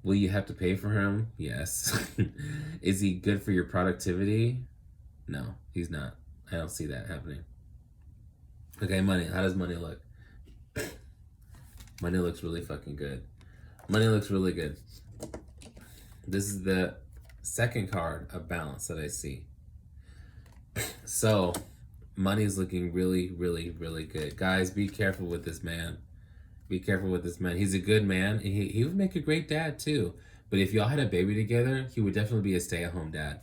Will you have to pay for him? Yes. Is he good for your productivity? No, he's not. I don't see that happening. Okay, money. How does money look? Money looks really fucking good. Money looks really good. This is the second card of balance that I see. So, money's looking really, really, really good. Guys, be careful with this man. Be careful with this man. He's a good man. And he would make a great dad, too. But if y'all had a baby together, he would definitely be a stay-at-home dad.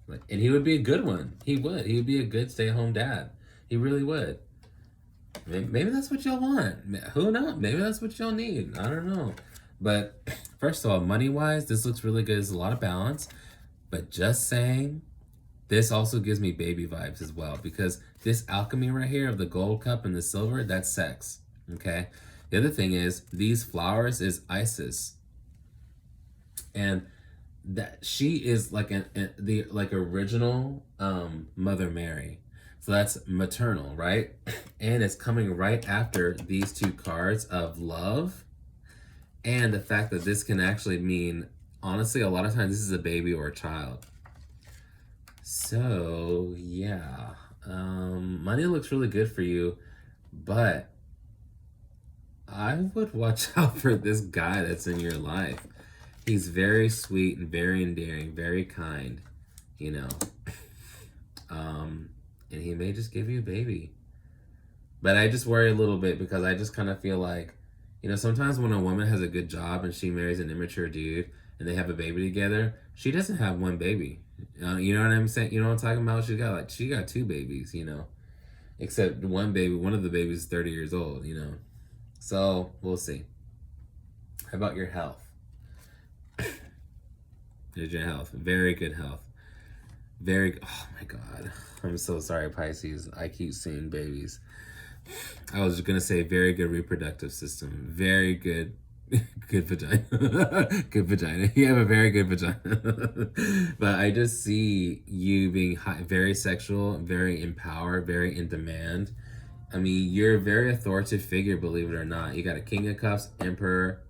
And he would be a good one. He would. He would be a good stay-at-home dad. He really would. Maybe that's what y'all want. Who knows? Maybe that's what y'all need. I don't know. But first of all, money-wise, this looks really good. There's a lot of balance. But just saying, this also gives me baby vibes as well. Because this alchemy right here of the gold cup and the silver, that's sex. Okay? The other thing is, these flowers is Isis. And that she is like the original Mother Mary. So that's maternal, right? And it's coming right after these two cards of love. And the fact that this can actually mean, honestly, a lot of times this is a baby or a child. So, yeah. Money looks really good for you. But I would watch out for this guy that's in your life. He's very sweet and very endearing, very kind, you know. And he may just give you a baby. But I just worry a little bit because I just kind of feel like, You know, sometimes when a woman has a good job and she marries an immature dude and they have a baby together, she doesn't have one baby. You know what I'm saying? You know what I'm talking about? She got two babies, you know. Except one baby, one of the babies is 30 years old, you know. So, we'll see. How about your health? There's your health. Very good health. Oh my God. I'm so sorry, Pisces. I keep seeing babies. I was just gonna say very good reproductive system. Very good, good vagina. Good vagina. You have a very good vagina. But I just see you being very sexual, very empowered, very in demand. I mean, you're a very authoritative figure, believe it or not. You got a King of Cups, Emperor,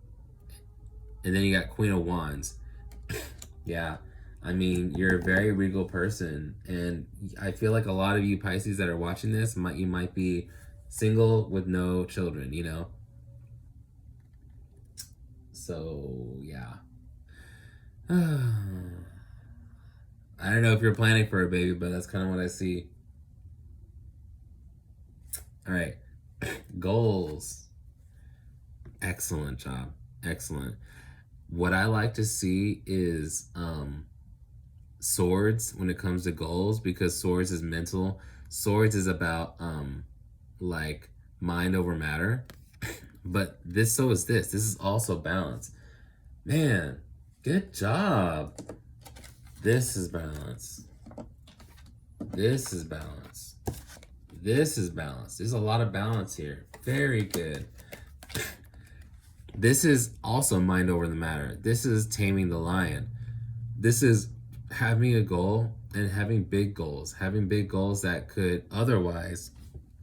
and then you got Queen of Wands. Yeah. I mean, you're a very regal person, and I feel like a lot of you Pisces that are watching this you might be single with no children, you know. So yeah. I don't know if you're planning for a baby, but that's kind of what I see. All right, goals. Excellent job. Excellent. What I like to see is swords when it comes to goals, because swords is mental. Swords is about like mind over matter. But this is also balance. Man, good job. This is balance. This is balance. This is balance. There's a lot of balance here. Very good. This is also mind over the matter. This is taming the lion. This is having a goal and having big goals. Having big goals that could otherwise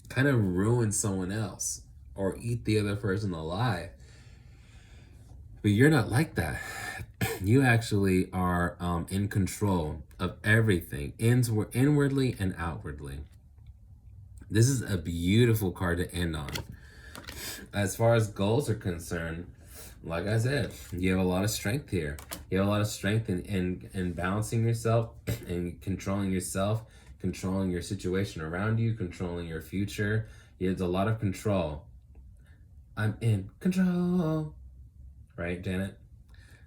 kind of ruin someone else or eat the other person alive. But you're not like that. You actually are in control of everything, inwardly and outwardly. This is a beautiful card to end on. As far as goals are concerned, like I said, you have a lot of strength here. You have a lot of strength in balancing yourself and controlling yourself, controlling your situation around you, controlling your future. You have a lot of control. I'm in control. Right, Janet?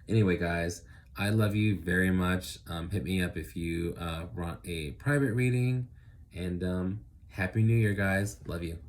Anyway, guys, I love you very much. Hit me up if you want a private reading. And Happy New Year, guys. Love you.